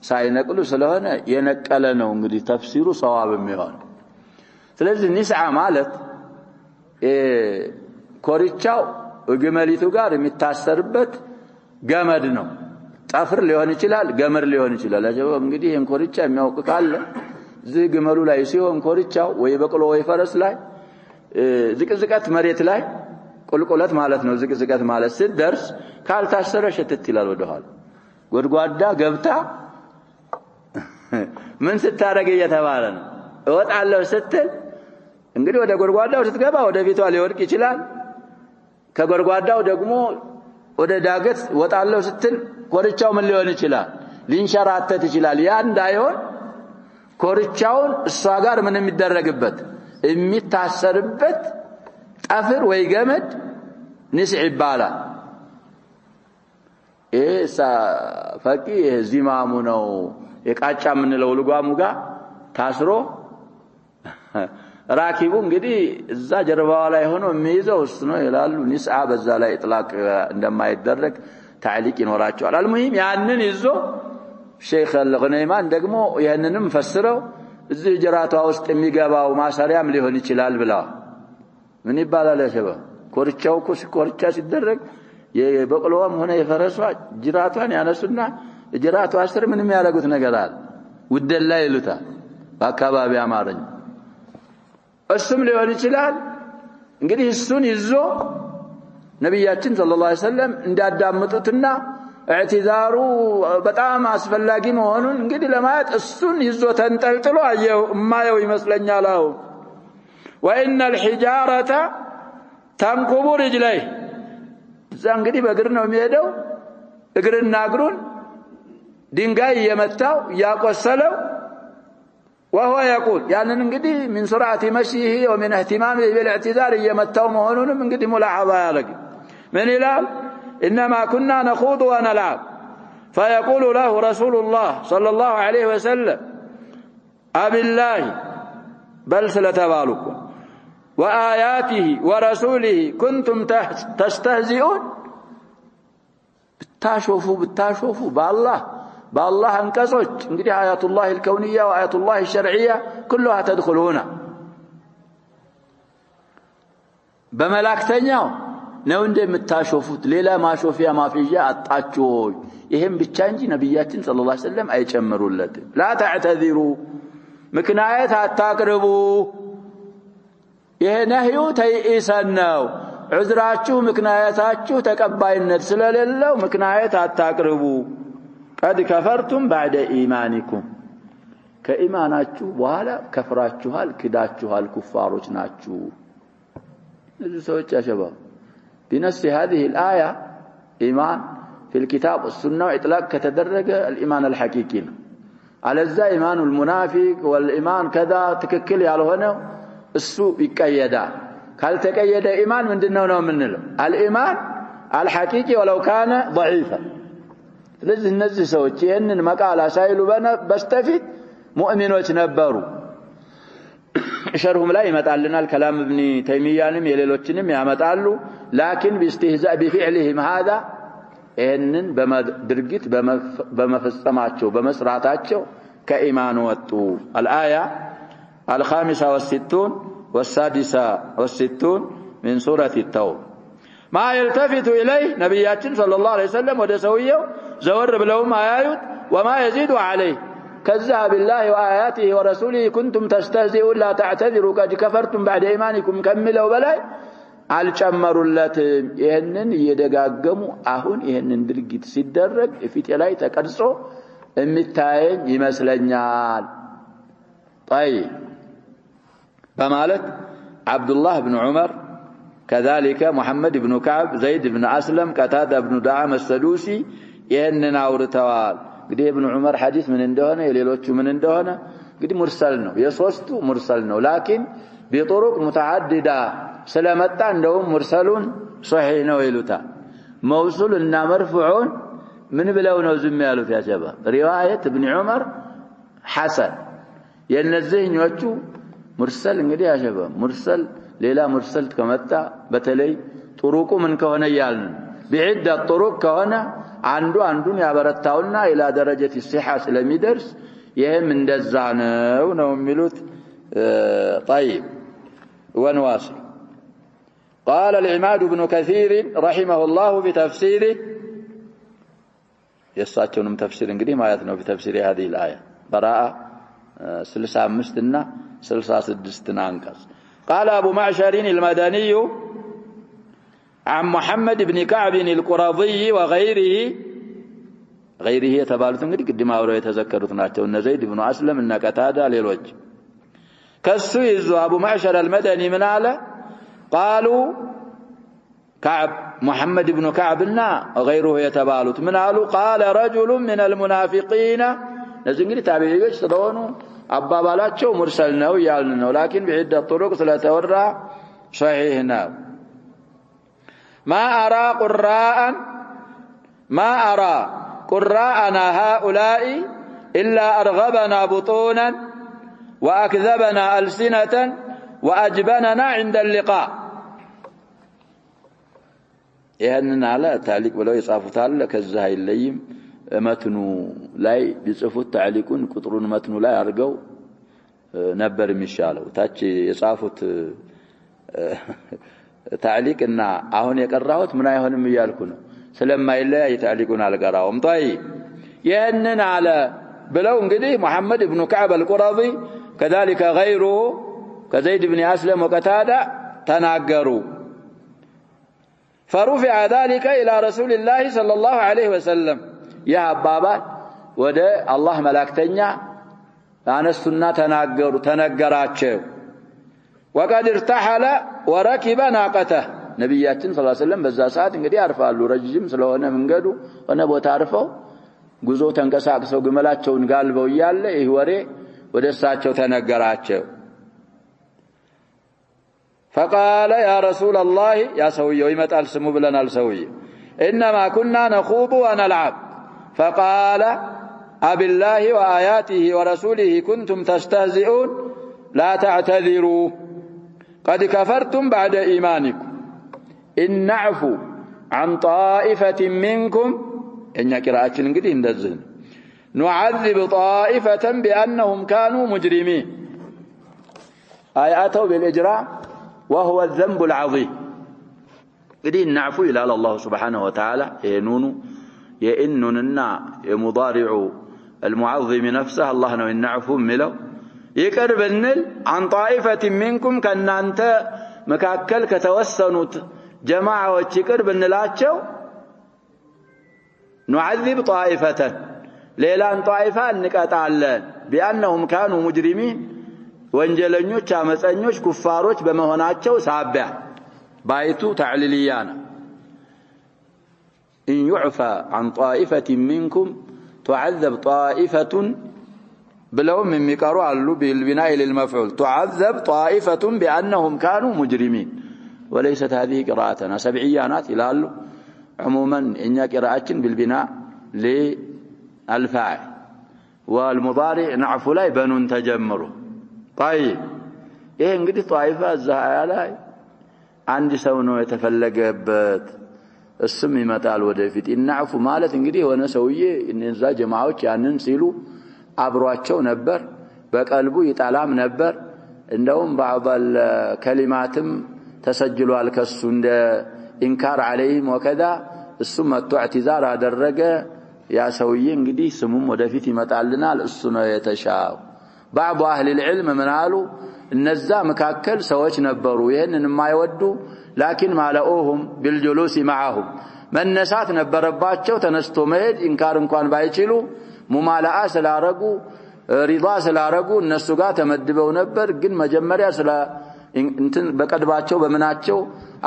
ሳይነቅሉ ስለሆነ የነቀለ ነው እንግዲህ ተፍሲሩ ሰዋብ የሚሆን ስለዚህ ንስዓ ማለት ኮርቻው ግመሊቱ ጋር የሚታሰርበት ገመድ ነው ጠፍር ሊሆን ይችላል ገመድ ሊሆን ይችላል አጀባ እንግዲህ ይሄን ኮርቻ የሚያውቅ ካለ እዚህ ግመሉ ላይ ሲሆን ኮርቻው ወይ በቅሎ ወይ ፈረስ ላይ ዝቅዝቀት መሬት ላይ ቁልቁለት ማለት ነው ዝቅዝቀት ማለት ሲደርስ ካልታሰረ ሸተት ይላል ወደኋላ ጎድጓዳ ገብታ ምን ስታረግ እየተባለ ነው እወጣለሁ ስትል እንግዲህ ወደ ጎድጓዳው ስትገባ ወደ ፊቷ ሊወድቅ ይችላል ከጎርጓዳው ደግሞ ወደ ዳገት ወጣለው ስትል ኮርቻው ምን ሊሆን ይችላል ሊንሸራተት ይችላል ያ እንዳይሆን ኮርቻውን እሷ ጋር ምን የሚደረግበት የሚታሰርበት ጠፍር ወይ ገመድ ንስዕ ይባላል እሳ ፈቂ ዚማሙ ነው የቃጫ ምን ለው ልጓሙ ጋር ታስሮ ራኪቡ እንግዲህ እዛ ጀርባው ላይ ሆኖ የሚይዘው እሱ ነው ይላሉ ንስዓ በዛ ላይ ኢጥላቅ እንደማይደረግ ታዕሊቅ ይኖራቸዋል አልሙሂም ያንን ይዞ ሼክ አልገነይማን ደግሞ ያንንም ፈስረው እዚህ ጅራቷ ውስጥ የሚገባው ማሰሪያም ሊሆን ይችላል ብላ ምን ይባላል ያሸባ ኮርቻው ኮርቻ ሲደረግ የበቅሎዋም ሆነ የፈረሷ ጅራቷን ያነሱና ጅራቷ አስር ምንም ያደርጉት ነገር አለ ውደላ ይሉታል በአካባቢ አማርኛ እሱም ሊሆን ይችላል እንግዲህ እሱን ይዞ ነብያችን ሰለላሁ ዐለይሂ ወሰለም እንዳዳመጡትና እዕትዛሩ በጣም አስፈላጊ መሆኑን እንግዲህ ለማየት እሱን ይዞ ተንጠልጥሎ አየው ማየው ይመስለኛል አው وان الحجاره تنقب رجليه እዛ እንግዲህ በእግር ነው የሚሄደው እግርና እግሩን ድንጋይ የመታው ያቆሰለው وهو يقول يعني እንግዲህ من سرعه مشيه ومن اهتمامه بالاعتذار يمتاو መሆኑንም እንግዲህ ሙላሐባ ያደርግ من ይላል انما كنا نخوض ونلعب فيقول له رسول الله صلى الله عليه وسلم أبالله بل سلتبالكم وآياته ورسوله كنتم تستهزئون بتاشوفوا بالله انقصوች እንግዲህ آيات الله الكونية وآيات الله الشرعية كلها تدخل هنا በመላእክተኛው ነው እንደምታሾፉት ሌላ ማሾፊያ ማፍያ አጣችሁ ይሄም ብቻ እንጂ ነብያችን ሰለላሁ ዐለይሂ ወሰለም አይጨምሩለት لا تعتذروا ምክንያት አታቅርቡ ይሄ ነህዩ ተይሰናው ዑዝራችሁ ምክንያታችሁ ተቀባይነት ስለሌለው ምክንያት አታቅርቡ قد كفرتم بعد ايمانكم ከኢማናችሁ በኋላ ከፍራችኋል ክዳችኋል ኩፋሮች ናችሁ እዚህ ሰዎች ያሸባው بنص هذه الآية إيمان في الكتاب والسنة إطلاق كتدرج الإيمان الحقيقي على ذا إيمان المنافق والإيمان كذا تككل على هنا السوء يقيدا هل تقيد إيمان من دننا ومننا الإيمان الحقيقي ولو كان ضعيفا لذي النزي سوتي إن مقال سائلوا بنا بستفيد مؤمنوች ነበሩ شرهم لا يمتعلنا الكلام ابن تيمية يليلوچንም ያመጣሉ لكن باستهزاء بفعلهم هذا إنن بمدرجت بمفصماቸው بمسراتቸው كإيمان وطو الآية 65 والسادسة من سورة التوبة ما يلتفت إليه نبياتنا صلى الله عليه وسلم ودسويه زور بلهم آيات وما يزيد عليه كذب بالله وآياته ورسوله كنتم تستهزئون لا تعتذروا قد كفرتم بعد إيمانكم كملوا بلاي አልጨመሩለትም ይሄንን እየደጋገሙ አሁን ይሄንን ድርጊት ሲደረግ እፊት ላይ ተቀርጾ የሚታየኝ ይመስለኛል طيب በማለት አብዱላህ ኢብኑ ዑመር كذلك محمد بن كعب زيد بن أسلم قتادة بن دعامة السدوسي ይሄንን አውርተዋል እንግዲህ ኢብኑ ዑመር ሐዲስ ምን እንደሆነ የሌሎቹ ምን እንደሆነ እንግዲህ ሙርሰል ነው የሶስቱ ሙርሰል ነው لكن بطرق متعددة ስለመጣ እንደውም ሙርሰሉን ሶሂህ ነው ይሉታል موصول እና مرفوعون ምን ብለው ነው ዝም ያሉት ያጀባ ሪዋየት ኢብኑ ዑመር ሐሰን የነዚህኞቹ ሙርሰል እንግዲህ ያጀባ ሙርሰል ሌላ ሙርሰል ከመጣ በተለይ ጥሩቁ ምን ከሆነ ያልን بعدة طرق ከሆነ አንዱን ያበረታውና ኢላ ደረጃት الصحة ስለሚደርስ ይሄም እንደዛ ነው የሚሉት طيب ونواصل قال العماد بن كثير رحمه الله بتفسيره يساتونم تفسير እንግዲህ ማለት ነው بتفسير هذه الآية براءة 65 እና 66 አንቀጽ قال ابو معشر المدني عن محمد بن كعب القرظي وغيره የተባሉት እንግዲህ ቅድም አውረው የተዘከሩት ናቸው እነ ዘይድ ኢብኑ አስለም እና ቀታዳ ሌሎች ከሱ ይዞ አቡ ማዕሸር አልመደኒ ምን አለ قالوا كعب محمد بن كعبنا غيره يتبالوت من قالوا قال رجل من المنافقين نزنجي تابعيዎች ስለሆኑ አባባላቸው ሙርሰል ነው ያልን ነው لكن بعده طرق ስለተወራ صحيح ነው ما أرى قراءنا هؤلاء إلا أرغبنا بطونا وأكذبنا ألسنة وأجبننا عند اللقاء ይሄንን አለ ታሊቅ ብለው ይጻፉታል ከዛ አይለይም መትኑ ላይ ቢጽፉት ታሊቁን ቁጥሩን መትኑ ላይ አድርገው ነበር የሚሻለው ታች የጻፉት ታሊቅና አሁን የቀራሁት ምን አይሆንም ይያልኩ ነው ስለማይለያይ ታሊቁን አልቀራውም ጣይ ይሄንን አለ ብለው እንግዲህ محمد ابن كعب القرظي كذلك غيره كزيد بن أسلم وقتادة تناغروا فرفع ذلك إلى رسول الله صلى الله عليه وسلم يا بابا وده الله ملاكتنيا أنسنا تناغراچو وقد ارتحل وركب ناقته ነብያችን ሰለላሁ ዐለይሂ ወሰለም በዛ ሰዓት እንግዲህ ያርፋሉ ረጅም ስለሆነ መንገዱ ሆነ ቦታ አርፈው ጉዞ ተንቀሳቅሰው ግመላቸውን ጋልበው ይያለ ይህ ወሬ ወደሳቸው ተነገራቸው فقال يا رسول الله يا سويه يمطال سمو بلنال سويه انما كنا نخوض ونلعب فقال أبالله وآياته ورسوله كنتم تستهزئون لا تعتذروا قد كفرتم بعد إيمانكم إن نعفو عن طائفة منكم إن قراءتنا እንግዲህ እንደዚህ نعذب طائفة بأنهم كانوا مجرمين آياته بالإجراء وهو الذنب العظيم እንግዲህ نعفو إلى الله سبحانه وتعالى ينون يئننا يمضارع المعظم نفسه الله نو نعفو ملو يقربنل عن طائفة منكم كنانت مكاكل كتوسنوت جماعه يقربنلاچو نعذب طائفة ليلان طائفة نقطعለን بأنهم كانوا مجرمين ወንጀለኞች አመፀኞች ኩፋሮች በመሆናቸው ሳቢያ ባይቱ ተዕሊልያና إن يعفى عن طائفة منكم تعذب طائفة بلوم من مقارو علو بالبناء للمفعول تعذب طائفة بأنهم كانوا مجرمين وليست هذه قراءتنا سبعيانات إلى عموما إن قراءة بالبناء للفاعل والمضارع نعفو لا بنون تجمره طيب إيه انقدي طائفة الزهايا لا عندي سونو يتفلقبت السم يمطال ወደፊት እናعፉ ማለት እንግዲህ ሆነ ሰውዬ እነዛ ጀማዓዎች ያንን ሲሉ አብሯቸው ነበር በቀልቡ ይጣላም ነበር እንደውም بعض الكلماتም ተሰጅሏል ከሱ እንደ ኢንካር عليهم وكذا እሱ መጥቶ اعتذار አደረገ ያ ሰውዬ እንግዲህ ስሙም ወደፊት ይመጣልናል እሱ ነው የተሻው بعض اهل العلم ምናሉ እነዛ መካከል ሰዎች ነበሩ ይሄንን የማይወዱ لكن مالؤهم بالجلوس معهم من نسات ነበረባቸው ተነስቶ መሄድ ኢንካር እንኳን ባይችሉ ሙማላአ ስላረጉ ሪዳ ስላረጉ እነሱ ጋር ተመድበው ነበር ግን መጀመሪያ ስለ እንትን በቀድባቸው በመናቸው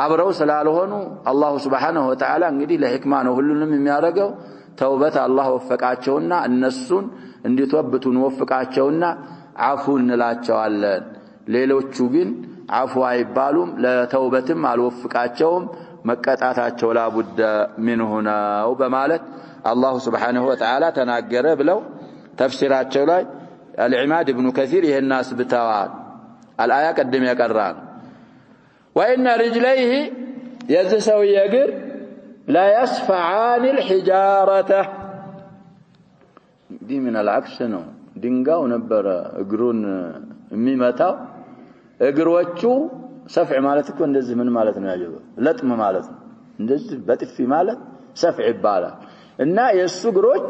አብረው ስላልሆኑ አላህ Subhanahu Wa Ta'ala እንግዲህ ለህክማ ነው ሁሉንም የሚያረጋው ተውበት አላህ ወፈቃቸውና እነሱን እንዲተወብቱን ወፈቃቸውና አፉ እንላቸዋለን ሌሎቹ ግን عفو አይባሉም ለተውበትም አልወፍቃቸውም መቀጣታቸው ላቡደ ምን ሆነ በማለት አላህ Subhanahu Wa Ta'ala ተናገረ ብለው ተፍሲራቸው ላይ العماد ابن كثير ይሄን አስብተዋል الآية ቀደም ያቀራን وإن رجليه يزسو يغر لا يصفعان الحجارة دي من العكس ነው ድንጋው ነበር እግሩን የሚመታው እግሮቹ ሰፍዕ ማለት እኮ እንደዚህ ምን ማለት ነው ያጀበ ለጥም ማለት ነው እንደዚህ በጥፊ ማለት ሰፍዕ ይባላል እና የሱ እግሮች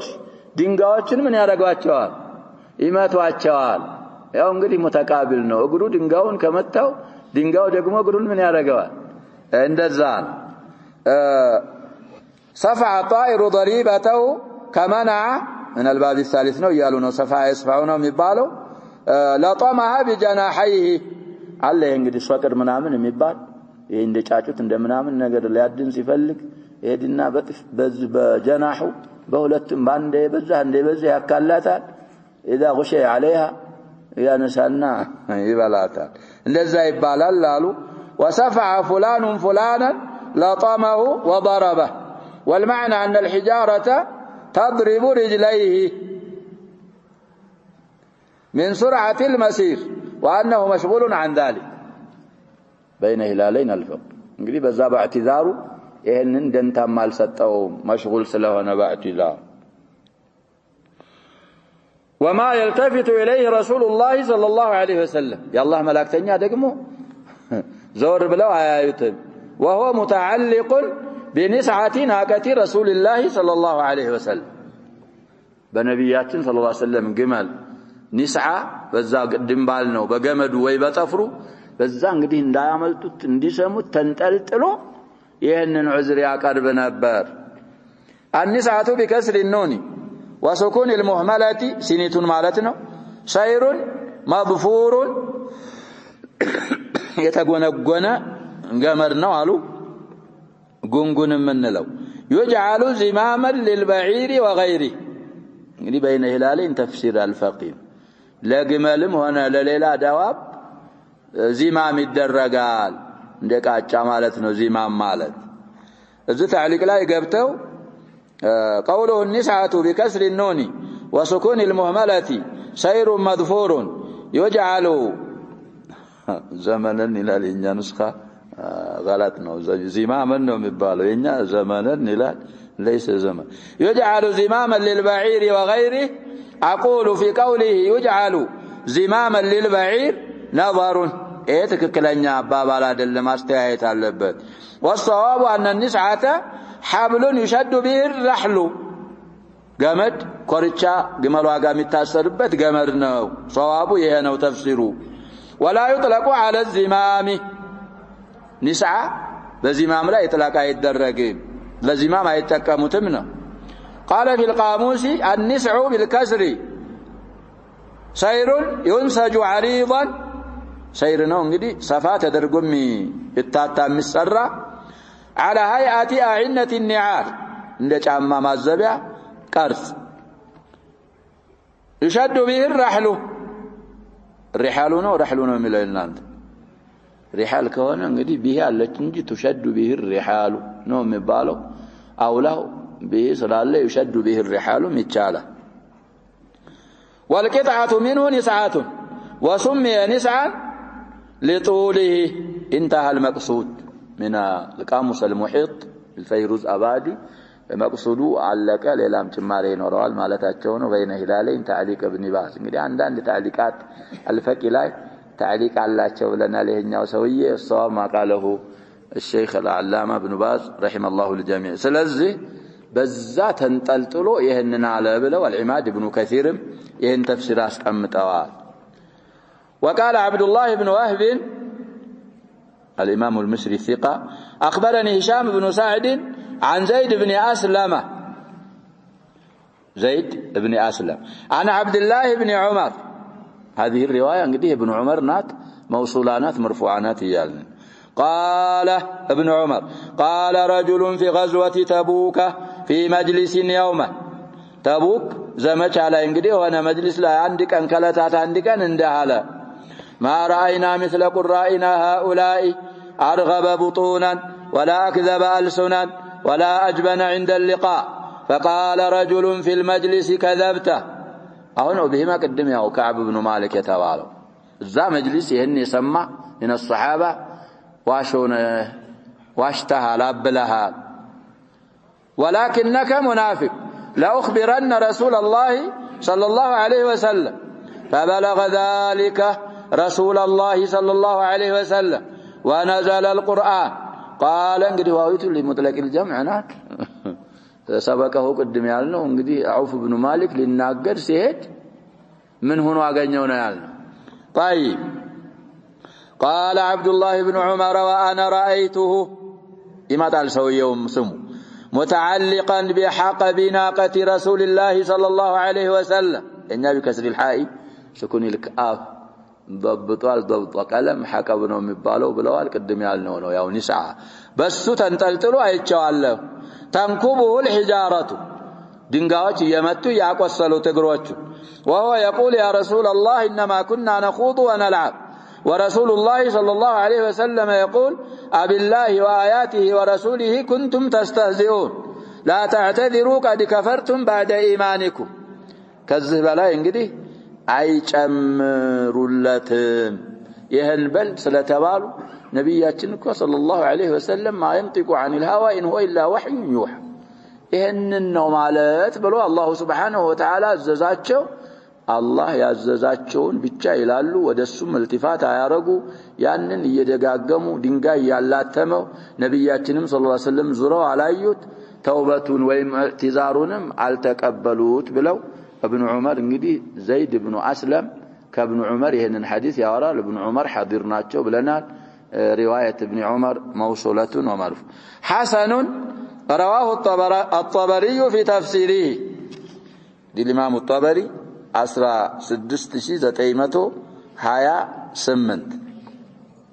ድንጋዮችን ምን ያደርጓቸዋል ይመቷቸዋል ያው እንግዲህ ሙተቃቢል ነው እግሩ ድንጋውን ከመታው ድንጋው ደግሞ እግሩን ምን ያደርጋል እንደዛ صفع طائر ضريبته كمنع من الباب الثالث ነው ያሉ ነው صفع يصفعው ነው የሚባለው لطمها بجناحيه አለ እንግዲህ ሶቅር ምናምን የሚባል ይሄ እንደ ጫጩት እንደምናምን ነገር ሊያድን ሲፈልግ ይሄድና በጀናሑ በሁለቱም ባንዴ በዛ ያካላታል اذا غشي عليها ያነሳና ይበላታል እንደዛ ይባላል አሉ وسفع فلان فلانا لطمه وضربه والمعنى أن الحجارة تضرب رجليه من سرعة المسير وأنه مشغول عن ذلك بين هلالين الفقر እንግዲህ በዛ ባዕትዛሩ ይሄንን ደንታም አልሰጠውም مشغول ስለሆነ ባዕትዛሩ وما يلتفت إليه رسول الله صلى الله عليه وسلم يا الله ملاكتኛ ደግሞ زور بلو آياتهم وهو متعلق بنسعة ناقة رسول الله صلى الله عليه وسلم بنبياتنا صلى الله عليه وسلم جمال نسعة بزا دنبال ነው በገመዱ ወይ በጠፍሩ በዛ እንግዲህ እንዳያመልጡት እንዲሰሙት ተንጠልጥሎ ይሄንን ዑዝር ያቀርብ ነበር النسعة بكسر النون وسكون المهملة سنتون ማለት ነው سير مظفور የተጎነጎነ ገመድ ነው አሉ ጉንጉን ምንለው يجعل زماما للبعير وغيره እንግዲህ بين هلالين تفسير الفقيه ለግመልም ሆነ ለሌላ ዳዋብ ዚማም ይደረጋል እንደቃጫ ማለት ነው ዚማም ማለት እዚህ تعليق ላይ ገብተው قوله النسعة بكسر النون وسكون المهملة سير مظفور يجعل زمنا الى الى نسخه غلط ነው زماما ነው የሚባለው የኛ زمنا الى ليس زمن يجعل زماما للبعير وغيره اقول في قوله يجعل زماما للبعير نظر ايه ትክክለኛ አባባል አይደለም አስተያየት አለበት والصواب ان النسعة حبل يشد به الرحل ገመድ ኮርቻ ግመሏ ጋር የሚታሰርበት ገመድ ነው صوابu ይሄ ነው ተፍሲሩ ولا يطلق على الزمام نسعة بزمام لا يطلق يدرج لزمام يتقمتم ነው قال في القاموس النسع بالكسر سير ينسج عريضا سير ነው እንግዲህ ሰፋ ተደርጎም ይታታ የሚሰራ على هيئه اعنة النعال እንደ ጫማ ማዘቢያ ቅርጽ يشد به الرحل الرحال ነው رحل ነው የሚለው እናንተ رحال ከሆነ እንግዲህ ቢህ አለች እንጂ تشد به الرحال ነው የሚባለው አውላው ቢህ ስላለ يشد به الرحال ይቻላል والقطعة منه نسعة وسمي نسعا لطوله انتهى المقصود من القاموس المحيط الفيروز أبادي مقصوده علق ليلام ጭማሪ ይኖራል ማለታቸው ነው بين هلالين تعليق ابن باز እንግዲህ አንዳንድ تعليقات الفقي ላይ تعليق አላቸው ብለናል ይሄኛው ሰውዬ الصواب ما قاله الشيخ العلامة ابن باز رحمه الله الجميع ስለዚህ በዛ ተንጠልጥሎ ይሄንን አለ ብለው العماد ابن كثير ይሄን ተፍሲር አስቀምጠዋል وقال عبد الله بن وهب الإمام المصري الثقة أخبرني هشام بن سعد عن زيد بن أسلم زيد بن أسلم عن عبد الله بن عمر هذه الرواية انقديه ابن عمر نات موصولانات مرفوعانات يالن قال ابن عمر قال رجل في غزوة تبوك في مجلس يوما تبوك زمج على انقديه وانا مجلس لا عندك انكلتات عندك اندهالا ما رأينا مثل قرائنا هؤلاء أرغب بطونا ولا أكذب ألسنا ولا أجبن عند اللقاء فقال رجل في المجلس كذبته أهنا بهما قدم يا كعب بن مالك يتوالوا ذا مجلس يهني سمع من الصحابة واشتهى لابلها ولكنك منافق لأخبرن رسول الله صلى الله عليه وسلم فبلغ ذلك رسول الله صلى الله عليه وسلم ونزل القرآن قال انقدي واويت لمطلق الجمع نات سبقه قدم ያልነው እንግዲህ عوف بن مالك ሊናገር ሲሄድ ምን ሆኖ አገኘው ነው ያልነው طيب قال عبد الله بن عمر وانا رايته يمطال سويوم سمو متعلقا بحقب ناقه رسول الله صلى الله عليه وسلم النبي كسر الحاء سكون الكاف ضبطዋል ضبط ቀለም ሐቀብ ነው የሚባለው ብለዋል ቅድም ያልነው ነው ያው ንስዓ በሱ ተንጠልጥሎ አይቻለሁ ተንኩቡሁ الحجاره ድንጋዮች እየመቱ ያቆሰሉት እግሮቹ وهو يقول يا رسول الله انما كنا نخوض ونلعب ورسول الله صلى الله عليه وسلم يقول أبالله وآياته ورسوله كنتم تستهزئون لا تعتذروا قد كفرتم بعد إيمانكم كذب بلا እንግዲህ አይጨምሩለትም ይሄን በል ስለተባሉ ነብያችን እኮ ሰለላሁ ዐለይሂ ወሰለም ما ينطق عن الهوى إن هو إلا وحي يوحى ይሄንን ነው ማለት ብሎ አላህ Subhanahu Wa Ta'ala አዘዛቸው አላህ ያዘዛቸውን ብቻ ይላሉ ወደሱ መልቲፋት አያረጉ ያንን እየደጋገሙ ድንጋይ ያላተመው ነብያችንም ሰለላሁ ዐለይሂ ወሰለም ዙረው አላዩት ተውበቱን ወይም ኢዕቲዛሩንም አልተቀበሉት ብለው ابن عمر እንግዲህ ዘይድ ኢብኑ አስለም ከኢብኑ ዑመር ይሄንን ሐዲስ ያወራል ኢብኑ ዑመር ሐዲር ናቸው ብለናል روايه ابن عمر موصوله ومرفوع حسن رواه الطبري في تفسيره للامام الطبري 16928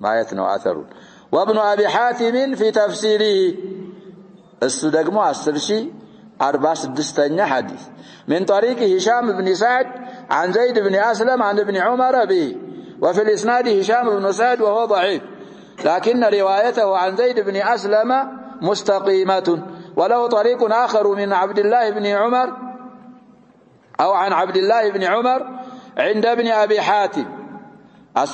ማየት ነው አثሩን وابن ابي حاتم في تفسيره እሱ ደግሞ 10046ኛ ሐዲስ من طريق هشام بن سعد عن زيد بن أسلم عن ابن عمر به وفي الإسناد هشام بن سعد وهو ضعيف لكن روايته عن زيد بن أسلم مستقيمة وله طريق آخر من عبد الله بن عمر أو عن عبد الله بن عمر عند ابن أبي حاتم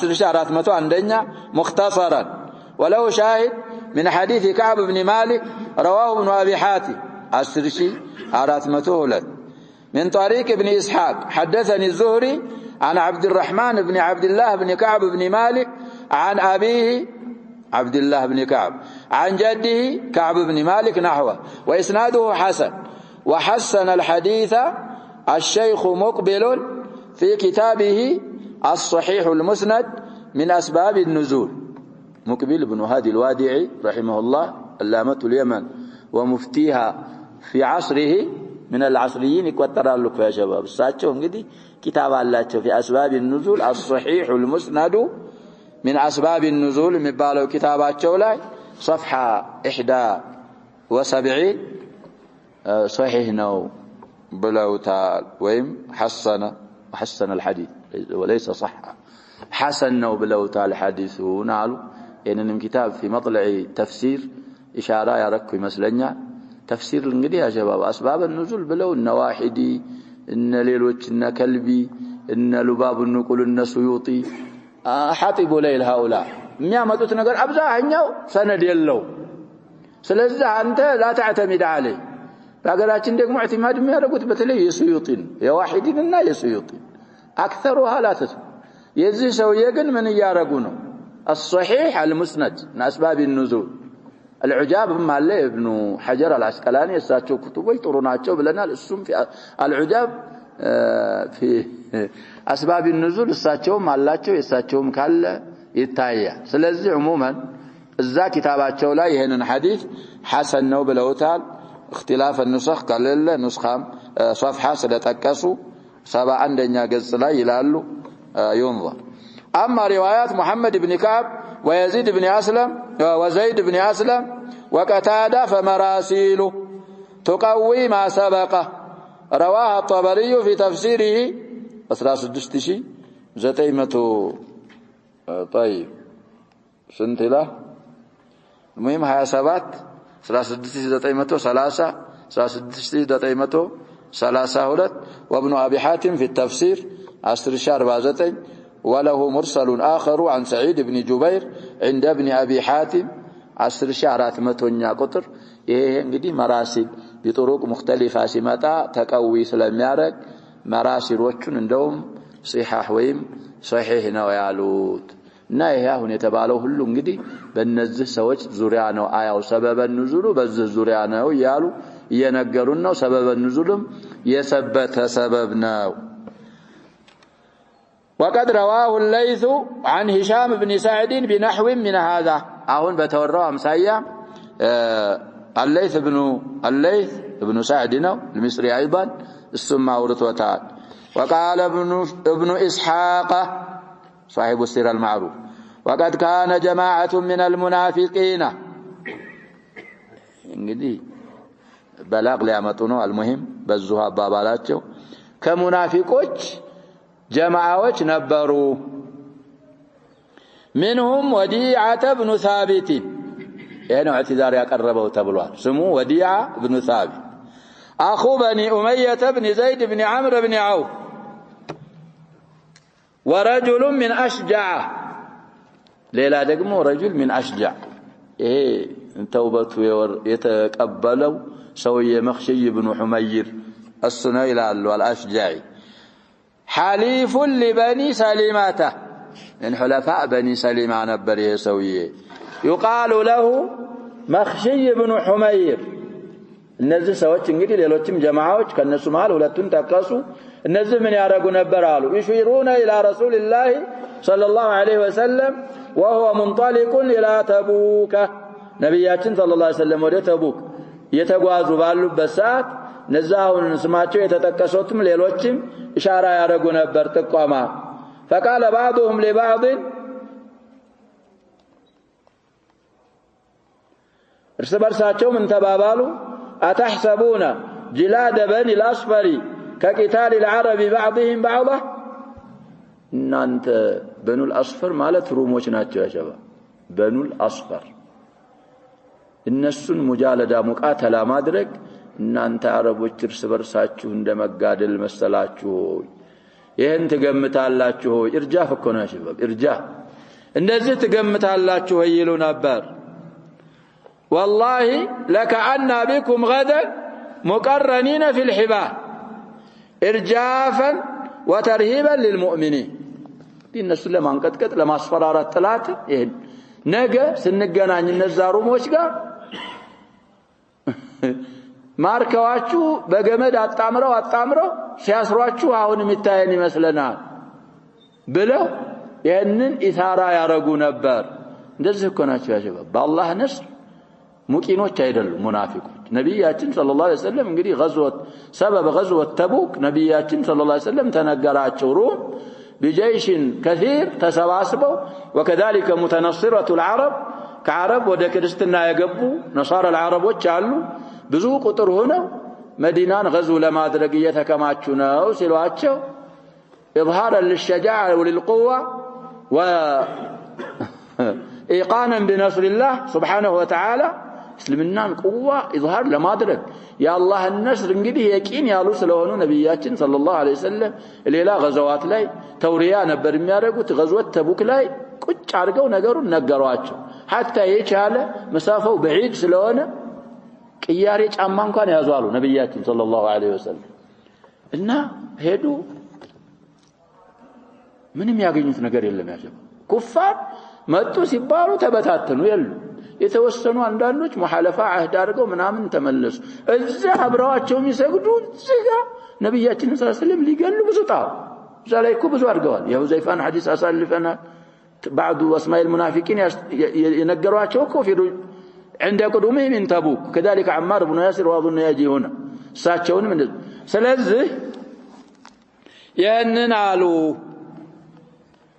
الشعرات متو عندنا مختصرا وله شاهد من حديث كعب بن مالك رواه ابن أبي حاتم الشعرات متو من طريق ابن إسحاق حدثني الزهري عن عبد الرحمن بن عبد الله بن كعب بن مالك عن أبيه عبد الله بن كعب عن جده كعب بن مالك نحوه وإسناده حسن وحسن الحديث الشيخ مقبل في كتابه الصحيح المسند من أسباب النزول مقبل بن هادي الوادعي رحمه الله علامة اليمن ومفتيها في عصره من العصريين يقترالك يا شباب الساتشو እንግዲህ كتاب አላቸው في أسباب النزول الصحيح المسند من أسباب النزول የሚባለው كتاباቸው ላይ صفحة 71 صحيح ነው ብለውታል ወይም حسن الحديث وليس صح حسن ነው ብለውታል حديثون አሉ ይሄንንም كتاب في مطلع تفسير إشارة ያረኩ ይመስለኛል تفسير እንግዲህ يا شباب أسباب النزول ብለው እነ ዋሂዲ እነ ሌሎች እነ ከልቢ እነ ሉባብ النقل እነ ሱዩጢ حاطب ليل هؤلاء የሚያመጡት ነገር አብዛኛው ሰነድ የለው ስለዚህ አንተ لا تعتمد عليه በአገራችን ደግሞ اعتماد የሚያደርጉት በተለይ የሱዩጢን የዋሂዲንና የሱዩጢን اكثرها لا تسمع የዚህ ሰውዬ ግን ምን ያረጉ ነው الصحيح المسند من اسباب النزول العجاب مال ابن حجر العسقلاني እሳቸው كتبوች ጥሩ ናቸው ብለናል እሱም العجاب في اسباب النزول እሳቸውም አላቸው የእሳቸውም ካለ ይታያል ስለዚህ عموما እዛ ኪታባቸው ላይ ይሄንን ሐዲስ ሐሰን ነው ብለውታል اختلاف النسخ ከሌለ نسخም صفحه ስለተጠቀሱ 71ኛ ገጽ ላይ ይላሉ ينظر اما روايات محمد بن كعب ويزيد بن أسلم وزيد بن أسلم وقتادة فمراسيله تقوي ما سبقه رواها الطبري في تفسيره أسراس الدستشي زتيمة طيب سنت له المهم هيا سبات أسراس الدستشي زتيمة ثلاثة أسراس الدستشي زتيمة ثلاثة هلت وابن أبي حاتم في التفسير أسر الشهر بازتين وله مرسل آخر عن سعيد بن جبير عند ابن أبي حاتم 10400ኛ ቁጥር ይሄ እንግዲህ መራሲል بطرق مختلفة ሲመጣ ተቀዊ ስለሚያረግ መራሲሎቹን እንደውም صحيح ወይም صحيح ነው ያሉት እና ይሄ አሁን የተባለው ሁሉ እንግዲህ በእነዚህ ሰዎች ዙሪያ ነው አያው ሰበበ ንዙሉ በዚህ ዙሪያ ነው ያሉ እየነገሩን ነው ሰበበ ንዙሉም የሰበተ ሰበብ ነው وقد رواه الليث عن هشام بن سعد بنحو من هذا አሁን በተወራው አምሳያ الليث ابن سعد ነው المصري ايضا السم اورثوታል وقال ابن اسحاق صاحب السير المعروف وقد كان جماعة من المنافقين እንግዲህ በላቅ ሊያመጡ ነው المهم በዙሃ አባባላቸው ከሙናፊቆች ጀማዓዎች ነበሩ منهم وديعة بن ثابت يعني اعتذار ያቀረበው ተብሏል ስሙ وديعة بن ثابت اخو بني امية بن زيد بن عمرو بن عوف ورجل من اشجع ليلا ደግሞ رجل من اشجع ይሄ توبته የተቀበለው ሰውዬ مخشي بن حمير السنيل والاشجعي حليف لبني سليمة من حلفاء بني سليمة نبر يسويه يقال له مخشي بن حمير እነዚህ ሰዎች እንግዲህ ሌሎችም ጀማዓዎች ከነሱ መሃል ሁለቱን ተቀሱ እነዚህ ምን ያረጉ ነበር አሉ يشيرون الى رسول الله صلى الله عليه وسلم وهو منطلق الى تبوك ነብያችን صلى الله عليه وسلم ወደ ተቡክ የተጓዙ ባሉበት ሰዓት ነዛውን ስማቸው የተጠቀሱትም ሌሎችም ኢሻራ ያረጉ ነበር ጥቋማ فقال بعضهم لبعض እርስ በርሳቸው ምን ተባባሉ أتحسبون جلاد بني الأصفر كقتال العرب بعضهم بعضا እናንተ بنو الأصفر ማለት ሩሞች ናቸው ያሸባ بنو الأصفر እነሱን ሙጃለዳ ሙቃተላ ማድረግ እናንተ አረቦች እርስ በርሳችሁ እንደመጋደል መሰላችሁ ይሄን ትገምታላችሁ ኢርጃፍ እኮ ነው ያሸባ ኢርጃፍ እንደዚህ ትገምታላችሁ ይሉ ነበር والله لكأن بكم غدا مقرنين في الحبال ارجافا وترهيبا للمؤمنين دين السلام አንቀጥቀጥ ለማስፈራራት ጥላት ይሄን ነገ ስንገናኝ እነዛ ሩሞች ጋር ማርከዋችሁ በገመድ አጣምረው ሲያስሯችሁ አሁን የሚታየን ይመስለናል ብለው ይሄንን ኢሳራ ያረጉ ነበር እንደዚህ እኮ ናቸው ያጀባ በአላህ ነስር ሙቂኖች አይደሉም ሙናፊቆች ነብያችን ሰለላሁ ዐለይሂ ወሰለም እንግዲህ سبب غزوة تبوك ነብያችን ሰለላሁ ዐለይሂ ወሰለም ተነገራቸው ሩም بجيش كثير تسباسبوا وكذلك متنصرة العرب كعرب ወደ ክርስትና የገቡ ነሳራ العربዎች አሉ ብዙ ቁጥር ሆነው መዲናን غزو ለማድረግ እየተከማቹ ነው ሲሏቸው إظهارا للشجاعة وللقوة وإيقانا بنصر الله سبحانه وتعالى እስልምናን ቁዋ ኢዝሃር ለማድረግ ያላህ النصر እንግዲህ የቂን ያሉ ስለሆኑ ነብያችን ሰለላሁ ዐለይሂ ወሰለም ሌላ ገዛዋት ላይ ተውሪያ ነበር የሚያደርጉት ገዝወት ተቡክ ላይ ቁጭ አድርገው ነገሩን ነገሯቸው hatta የቻለ መሳፈው بعيد ስለሆነ ቅያሬ ጫማ እንኳን ያዟሉ ነብያችን ሰለላሁ ዐለይሂ ወሰለም እና ሄዱ ምንም ያገኙት ነገር የለም ያጀባ ኩፋር መጡ ሲባሉ ተበታተኑ የሉ የተወሰኑ አንዳንዶች ሙሐለፋ አህድ አድርገው ምናምን ተመለሱ እዛ አብረዋቸው የሚሰግዱ እዚጋ ነብያችን ሰለላሁ ዐለይሂ ወሰለም ሊገሉ ብዙ ጣው ዛላይኩ ብዙ አድርገዋል የሁዘይፋን ሐዲስ አሳልፈና بعض اسماء المنافقين ينገሯቸው እኮ ፊዱ عند قدومهم من تبوك كذلك عمار بن ياسر واظن يجي هنا እሳቸውንም ስለዚህ ያንን አሉ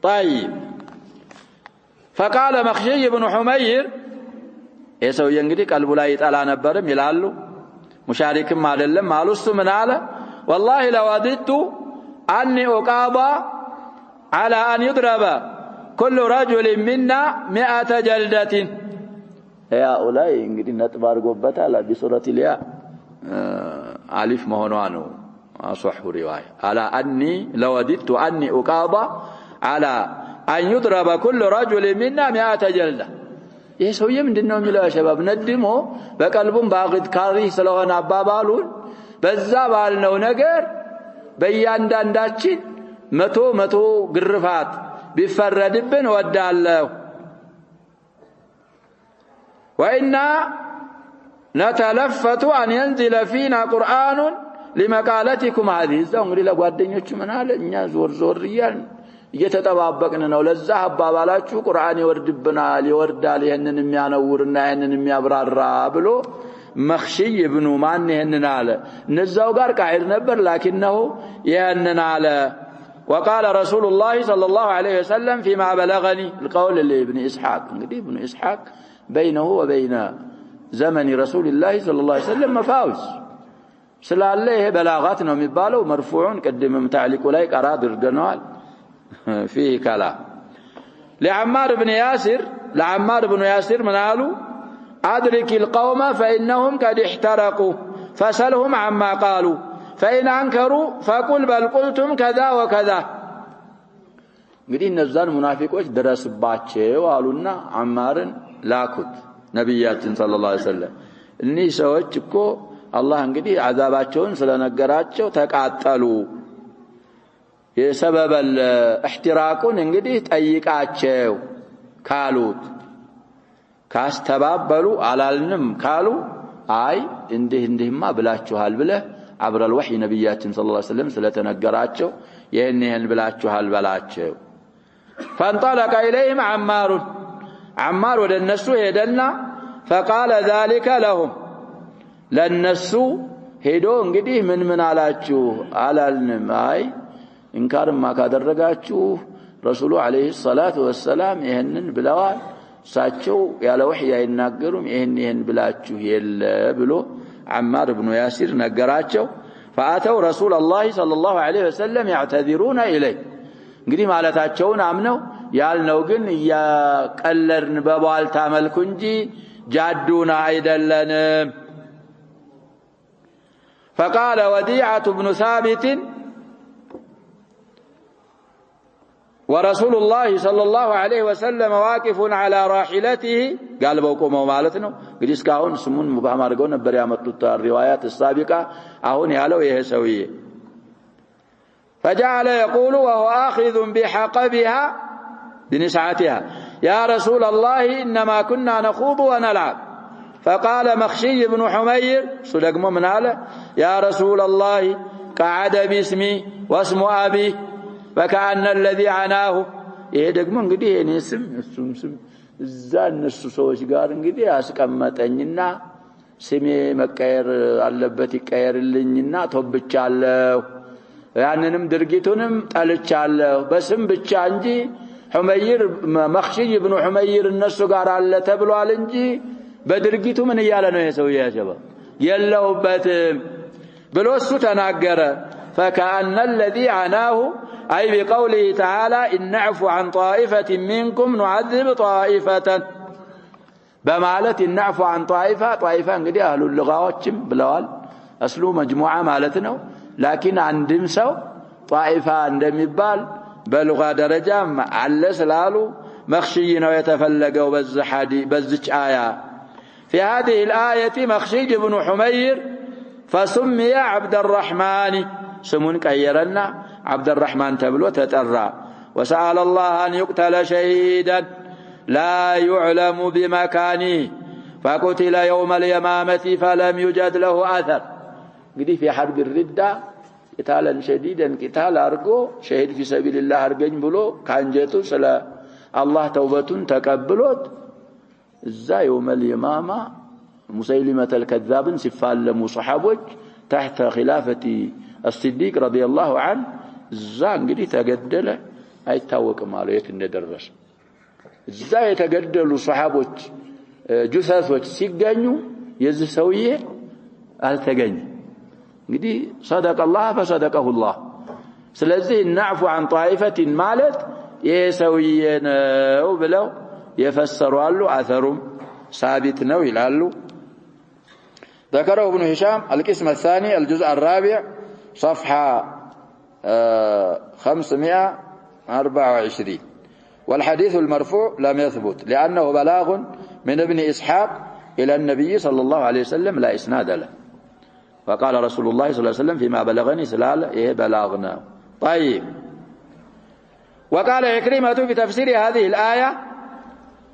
طيب فقال مخشي بن حمير يسوي እንግዲህ ቀልቡ ላይ ይጣላ ነበርም ይላሉ ሙሻሪክም አይደለም አሉሱ ምን አለ والله لو وددت اني اقاضى على ان يضرب كل رجل منا 100 جلدة هؤلاء እንግዲህ ነጥብ አድርጎበታል بسوره الياء الف መሆኗ ነው اصح روايه على اني لو وددت اني اقاضى على ان يضرب كل رجل منا 100 جلدة ይሄ ሰውዬ ምንድነው የሚለው ሸባብ ነድሞ በቀልቡም ባግድ ካሪ ስለሆነ አባባሉን በዛ ባልነው ነገር በእያንዳንዳችን 100 ግርፋት ቢፈረድብን ወዳለው وإنا نتلفت أن ينزل فينا قرآن لمقالتكم هذه ዘው እንግዲህ ለጓደኞቹ ምን አለ እኛ ዞር ይያልን እየተጠባበቅን ነው ለዛ አባባላችሁ ቁርአን ይወርድብናል ይወርዳል ይሄንን የሚያነውርና ይሄንን የሚያብራራ ብሎ መኽሺይ ኢብኑ ማን ይሄንን አለ እነዛው ጋር ቃዒድ ነበር ላኪንነሁ ይሄንን አለ وقال رسول الله صلى الله عليه وسلم فيما بلغني القول لابن إسحاق ابن إسحاق بينه وبين زمن رسول الله صلى الله عليه وسلم مفاوز سلالله بلاغاتنا مبالو مرفوعون قدم متعلق لايك أراد الجنوال فيه كلام لعمار بن ياسر من قالوا أدرك القوم فإنهم قد احترقوا فسلهم عما قالوا فإن أنكروا فقل بل قلتم كذا وكذا እንግዲህ እነዛን ሙናፊቆች ድረስባቸው አሉና አማርን ላኩት ነብያችን ሰለላሁ ዐለይሂ ወሰለም እነዚህ ሰዎች እኮ አላህ እንግዲህ አዛባቸውን ስለነገራቸው ተቃጠሉ የሰበበል احتراقን እንግዲህ ጠይቃቸው ካሉት ካስተባበሉ አላልንም ካሉ አይ እንዲህማ ብላችኋል ብለህ عبر الوحي نبياتنا صلى الله عليه وسلم ስለተነገራቸው ይሄን ብላችኋል በላቸው فانطلق إليهم عمار ወደ እነሱ ሄደና فقال ذلك لهم ለነሱ ሄዶ እንግዲህ ምን አላችሁ አላልንም አይ እንካርማ ካደረጋችሁ ረሱሉ አለይሂ ሰላቱ ወሰለም ይሄንን ብለዋል ሳቸው ያለ ወህይ አይናገሩም ይሄን ብላችሁ የለ ብሎ عمار بن ياسر نقراቸው فاتوا رسول الله صلى الله عليه وسلم يعتذرون اليه እንግዲህ ማለታቸውን አምነው ያልነው ግን ያቀለርን በባልታ መልኩ እንጂ ጃዱና አይደለንም فقال وديعة بن ثابت ورسول الله صلى الله عليه وسلم واقف على راحلته قال بوقوموا معناتنو እንግዲህ እስካሁን ስሙን ሙባህም አድርገው ነበር ያመጡት الروايات السابقة አሁን ያለው ይሄ ሰውዬ فجعل يقول وهو آخذ بحقبها بنسعتها يا رسول الله إنما كنا نخوض ونلعب فقال مخشي بن حمير صدقم من هذا يا رسول الله قعد باسمي واسم أبي فكأن الذي عناه إيه دقم እንግዲህ እኔ ስም እሱም ስም እዛ እነሱ ሰዎች ጋር እንግዲህ አስቀመጠኝና ስሜ መቀየር አለበት ይቀየርልኝና ተወብቻለሁ ያንንም ድርጊቱንም ጠልቻለሁ በስም ብቻ እንጂ ሑመይር መኽሺይ ኢብኑ ሑመይር እነሱ ጋር አለ ተብሏል እንጂ በድርጊቱ ምን ይያለ ነው የሰው ያጀባ የለውበትም ብሎ እሱ ተናገረ فكأن الذي عناه أي بقوله تعالى إن نعفو عن طائفة منكم نعذب طائفة بمالت إن نعفو عن طائفة እንግዲህ أهل اللغاዎችም ብለዋል أصله مجموعة مالتنا لكن عندهم سو طائفة እንደሚባል በልغة ደረጃ አለ ስላሉ مخشي ነው የተፈለገው በዚች آية في هذه الآية مخشي بن حمير فسمي عبد الرحمن سمون قيرنا عبد الرحمن تبلو تترى وسأل الله أن يقتل شهيدا لا يعلم بمكانه فقتل يوم اليمامة فلم يجد له أثر قدي في حرب الردة قتالا شديدا قتال أرجو شهيد في سبيل الله أرجن بلو كان جيتو سلا الله توبة تقبلت إزا يوم اليمامة مسيلمة الكذاب سفال صحابك تحت خلافة الصديق رضي الله عنه إزا انقدي تقدل أي تاوك ماله يكن درس إزا يتقدل صحابك جثثك سيقانيو يزي سوية التقاني انقدي صدق الله فصدقه الله سلزي نعفو عن طائفة مالت يسويين وبلو يفسروا له أثرهم ثابتنا ويلالو ذكره ابن هشام القسم الثاني الجزء الرابع صفحة 524 والحديث المرفوع لم يثبت لأنه بلاغ من ابن إسحاق إلى النبي صلى الله عليه وسلم لا إسناد له فقال رسول الله صلى الله عليه وسلم فيما بلغني سلال إيه بلاغنا طيب وقال عكرمة في تفسير هذه الآية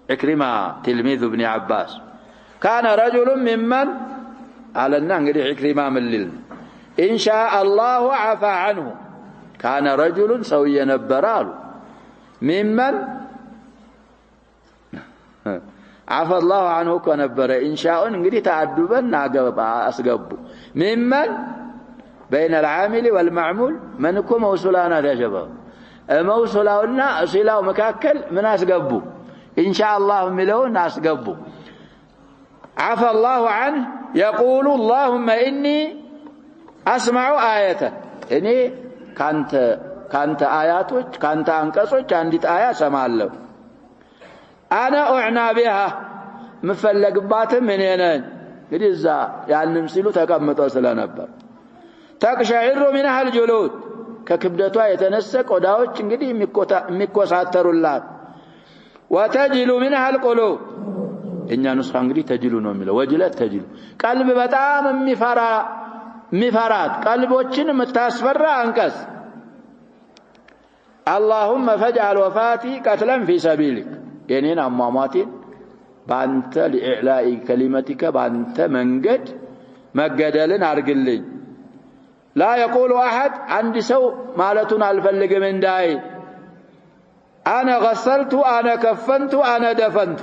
عكرمة تلميذ ابن عباس كان رجل ممن على النهر عكرمة من لل إن شاء الله عفى عنه كان رجل سوي نبرال ممن عفى الله عنه كنبر إن شاء انقدي تعدبا أسقبوا ممن بين العامل والمعمول منكم وسلانا يا شباب موصلاونا صلاو مكاكل من أسقبوا إن شاء الله ملون أسقبوا عفى الله عنه يقول اللهم إني أسمع آية إني كانت آياتك كانت أنكسوك عندي آية سمع له أنا أعنى بها مفلق باتم منين قدي الزا يعني نمسلو تقمطوا سلانبا تقشعر منها الجلود ككبدتها يتنسك وداوች እንግዲህ የሚቆሳተሩላት وتجل منها القلوب እኛ ንስኻ እንግዲህ ተጅሉ ነው የሚለው ወጅለት ተጅሉ ቀልብ በጣም የሚፈራት ቀልቦችን የምታስፈራ አንቀስ اللهم فاجعل وفاتي قتلا في سبيلك የኔን አሟሟቴን በአንተ لإعلاء كلمتك በአንተ መንገድ መገደልን አርግልኝ لا يقول أحد عندي سو مالتنا الفلق من داي أنا غسلت أنا كفنت أنا دفنت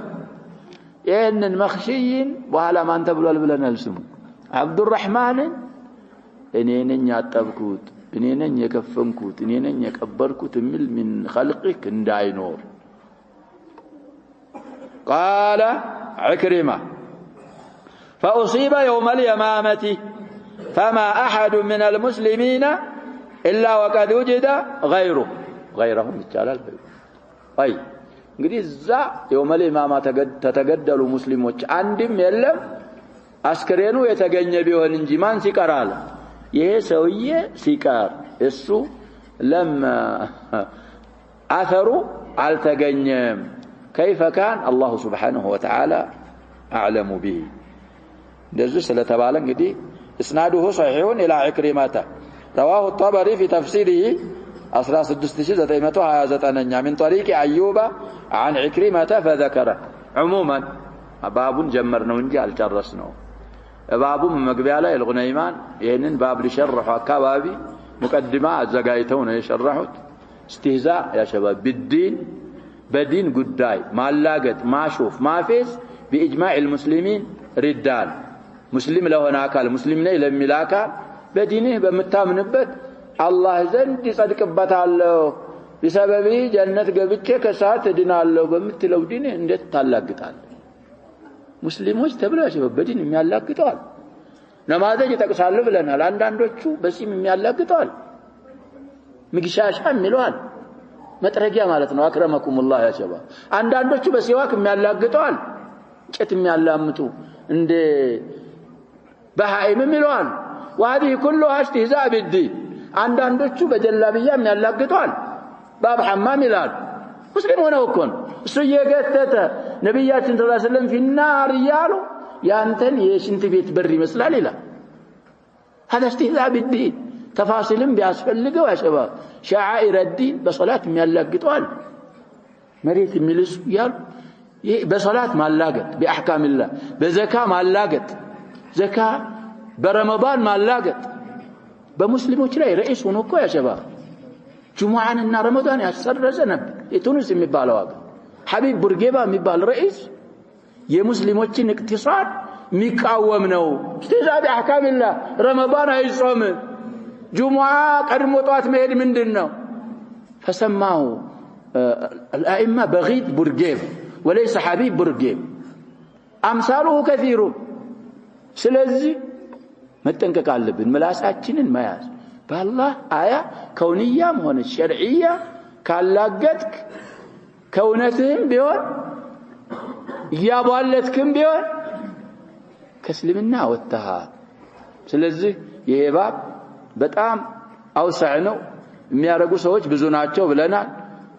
إن المخشيين وعلى ما أنت بلول بلنا السم عبد الرحمن إنين يعتبكوت إنين يكفنكوت إنين يكبركوت من خلقك نداي نور قال عكرمة فأصيب يوم اليمامة فما أحد من المسلمين إلا وقد وجد غيرهم يتشالل أي እንግዲህ እዛ የውመል ኢማማ ተተገደሉ ሙስሊሞች አንድም የለም አስከሬኑ የተገኘ ቢሆን እንጂ ማን ሲቀራል ይሄ ሰውዬ ሲቀር እሱ لما اثروا አልተገኘም كيف كان الله سبحانه وتعالى اعلم به እንደዚህ ስለተባለ እንግዲህ اسناده صحيح الى عكرمة رواه الطبري في تفسيره 16929 من طريق أيوب عن عكرمة فذكره عموما باب جمرنا ونجي الجرسنا باب مقبيا له الغنيمان يهنن باب لشرح كبابي مقدمة الزقايتون يشرحت استهزاء يا شباب بالدين بدين قداي ما لاقت ما شوف ما فيس بإجماع المسلمين ردان مسلم له هناك المسلمين لم يلاكا بدينه بمتامنبت الله زند يصدقبታለሁ بسبب جنة ገብቼ ከሳት ድናለሁ በመትለው ዲን እንዴት ታላግጣል ሙስሊሞች ተብላችሁ በዲን የሚያላግጣል ነማዘጅ ተቀሳሉ ብለናል አንዳንዶቹ በሲም የሚያላግጣል ምግሻሻ የሚሏል መጥረጊያ ማለት ነው አክረመኩሙላህ ያ ሸባ አንዳንዶቹ በሲዋክ የሚያላግጣል ጨት የሚያላምጡ እንደ በሃይም የሚሏል وهذه كلها استهزاء بالدين አንዳንዶቹ በጀላብያ የሚያላግጣል ባብ ሐማም ይላል ሙስሊም ሆነው እኮ እሱ የገተተ ነብያችን ሰለላሁ ዐለይሂ ወሰለም ፊናር ያሉ ያንተን የሽንት ቤት በር ይመስላል ይላል هذا استهزاء بالدين تفاصيلም ቢያስፈልገው يا شباب شعائر الدين በሶላት የሚያላግጣል መሬት የሚልሱ ያሉ በሶላት ማላገጥ بأحكام الله በዘካ ማላገጥ ዘካ برمضان ማላገጥ በሙስሊሞች ላይ رئيس ሆኖ እኮ ያ شباب ጁሙዓንና ረመዳን ያሰረዘ ነበር የቱኒስ የሚባለው አገር ሐቢብ ቡርጌባ የሚባል رئيس የሙስሊሞችን اقتصاد የሚቃወም ነው استهزاء بأحكام الله رمضان አይጾም ጁሙዓ ቀድሞ ጧት መሄድ ምንድነው فسماه الائمه بغيض بورجيب وليس حبيب بورجيب امثاله كثير ስለዚህ መጠንቀቅ አለብን ምላሳችንን መያዝ በአላህ አያ ከውንያም ሆነ ሸርዒያ ካላገጥክ ከውነትም ቢሆን ያባለትክም ቢሆን ከእስልምና ወጣህ ስለዚህ ይሄ ባብ በጣም አውሳዕ ነው የሚያረጉ ሰዎች ብዙ ናቸው ብለናል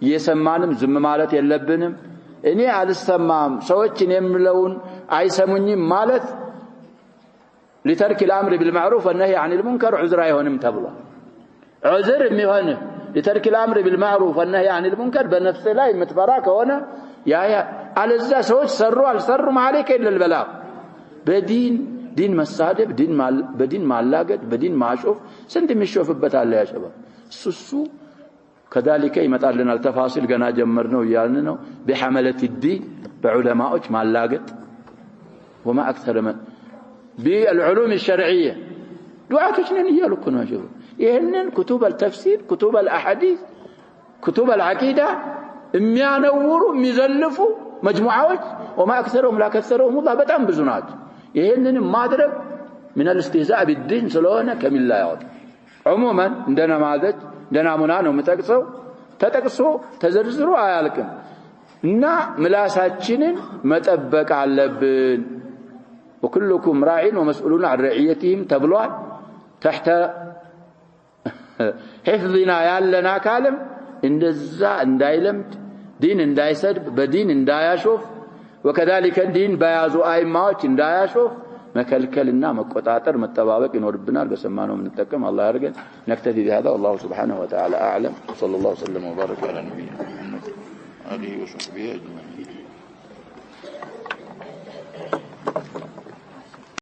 የሰማንም ዝም ማለት የለብንም እኔ አልሰማም ሰዎች እኔምለውን አይሰሙኝም ማለት لترك الامر بالمعروف والنهي عن المنكر عذر يهونم تبلا عذر የሚሆነ لترك الامر بالمعروف والنهي عن المنكر በነፍስ ላይ የምትፈራከ ሆነ ያ አለዛ ሰዎች ሰሩ አልሰሩ ማለከ الا البلاغ በዲን መሳደብ በዲን ማላገጥ በዲን ማሾፍ ስንት የሚሾፍበት አለ ያ شباب እሱ كذلك ይመጣልና ተፋሲል ገና ጀመርነው ያልን ነው بحمله الدين بعلماءዎች ማላገጥ وما اكثر من بالعلوم الشرعيه دعاتنا يالكم يا شباب يهنن كتب التفسير كتب الاحاديث كتب العقيدة የሚያነውሩ የሚዘልፉ مجموعات وما أكثرهم لا كثرهم الله በጣም ብዙ ናቸው ይሄንን ማድረግ من الاستهزاء بالدين ስለሆነ ከሚላ ያወጣ عموما እንደና ማለት እንደና ሙና ነው መጠቅሰው ተጠቅሶ ተዘርዝሮ አያልቅም እና ምላሳችንን መጠበቅ አለብን وكلكم راع ومسؤولون عن رعيتهم تبلوان تحت حفظنا يالنا كالم እንደዛ እንዳይለምድ ዲን እንዳይሰድብ በዲን እንዳያሾፍ وكذلك الدين በያዙ አይማዎች እንዳያሾፍ መከልከልና መቆጣጠር መጠባበቅ ይኖርብናል በሰማነው እንጠቀም አላህ ያርገን نكتفي بهذا والله سبحانه وتعالى اعلم صلى الله وسلم وبارك على نبينا محمد عليه وصحبه اجمعين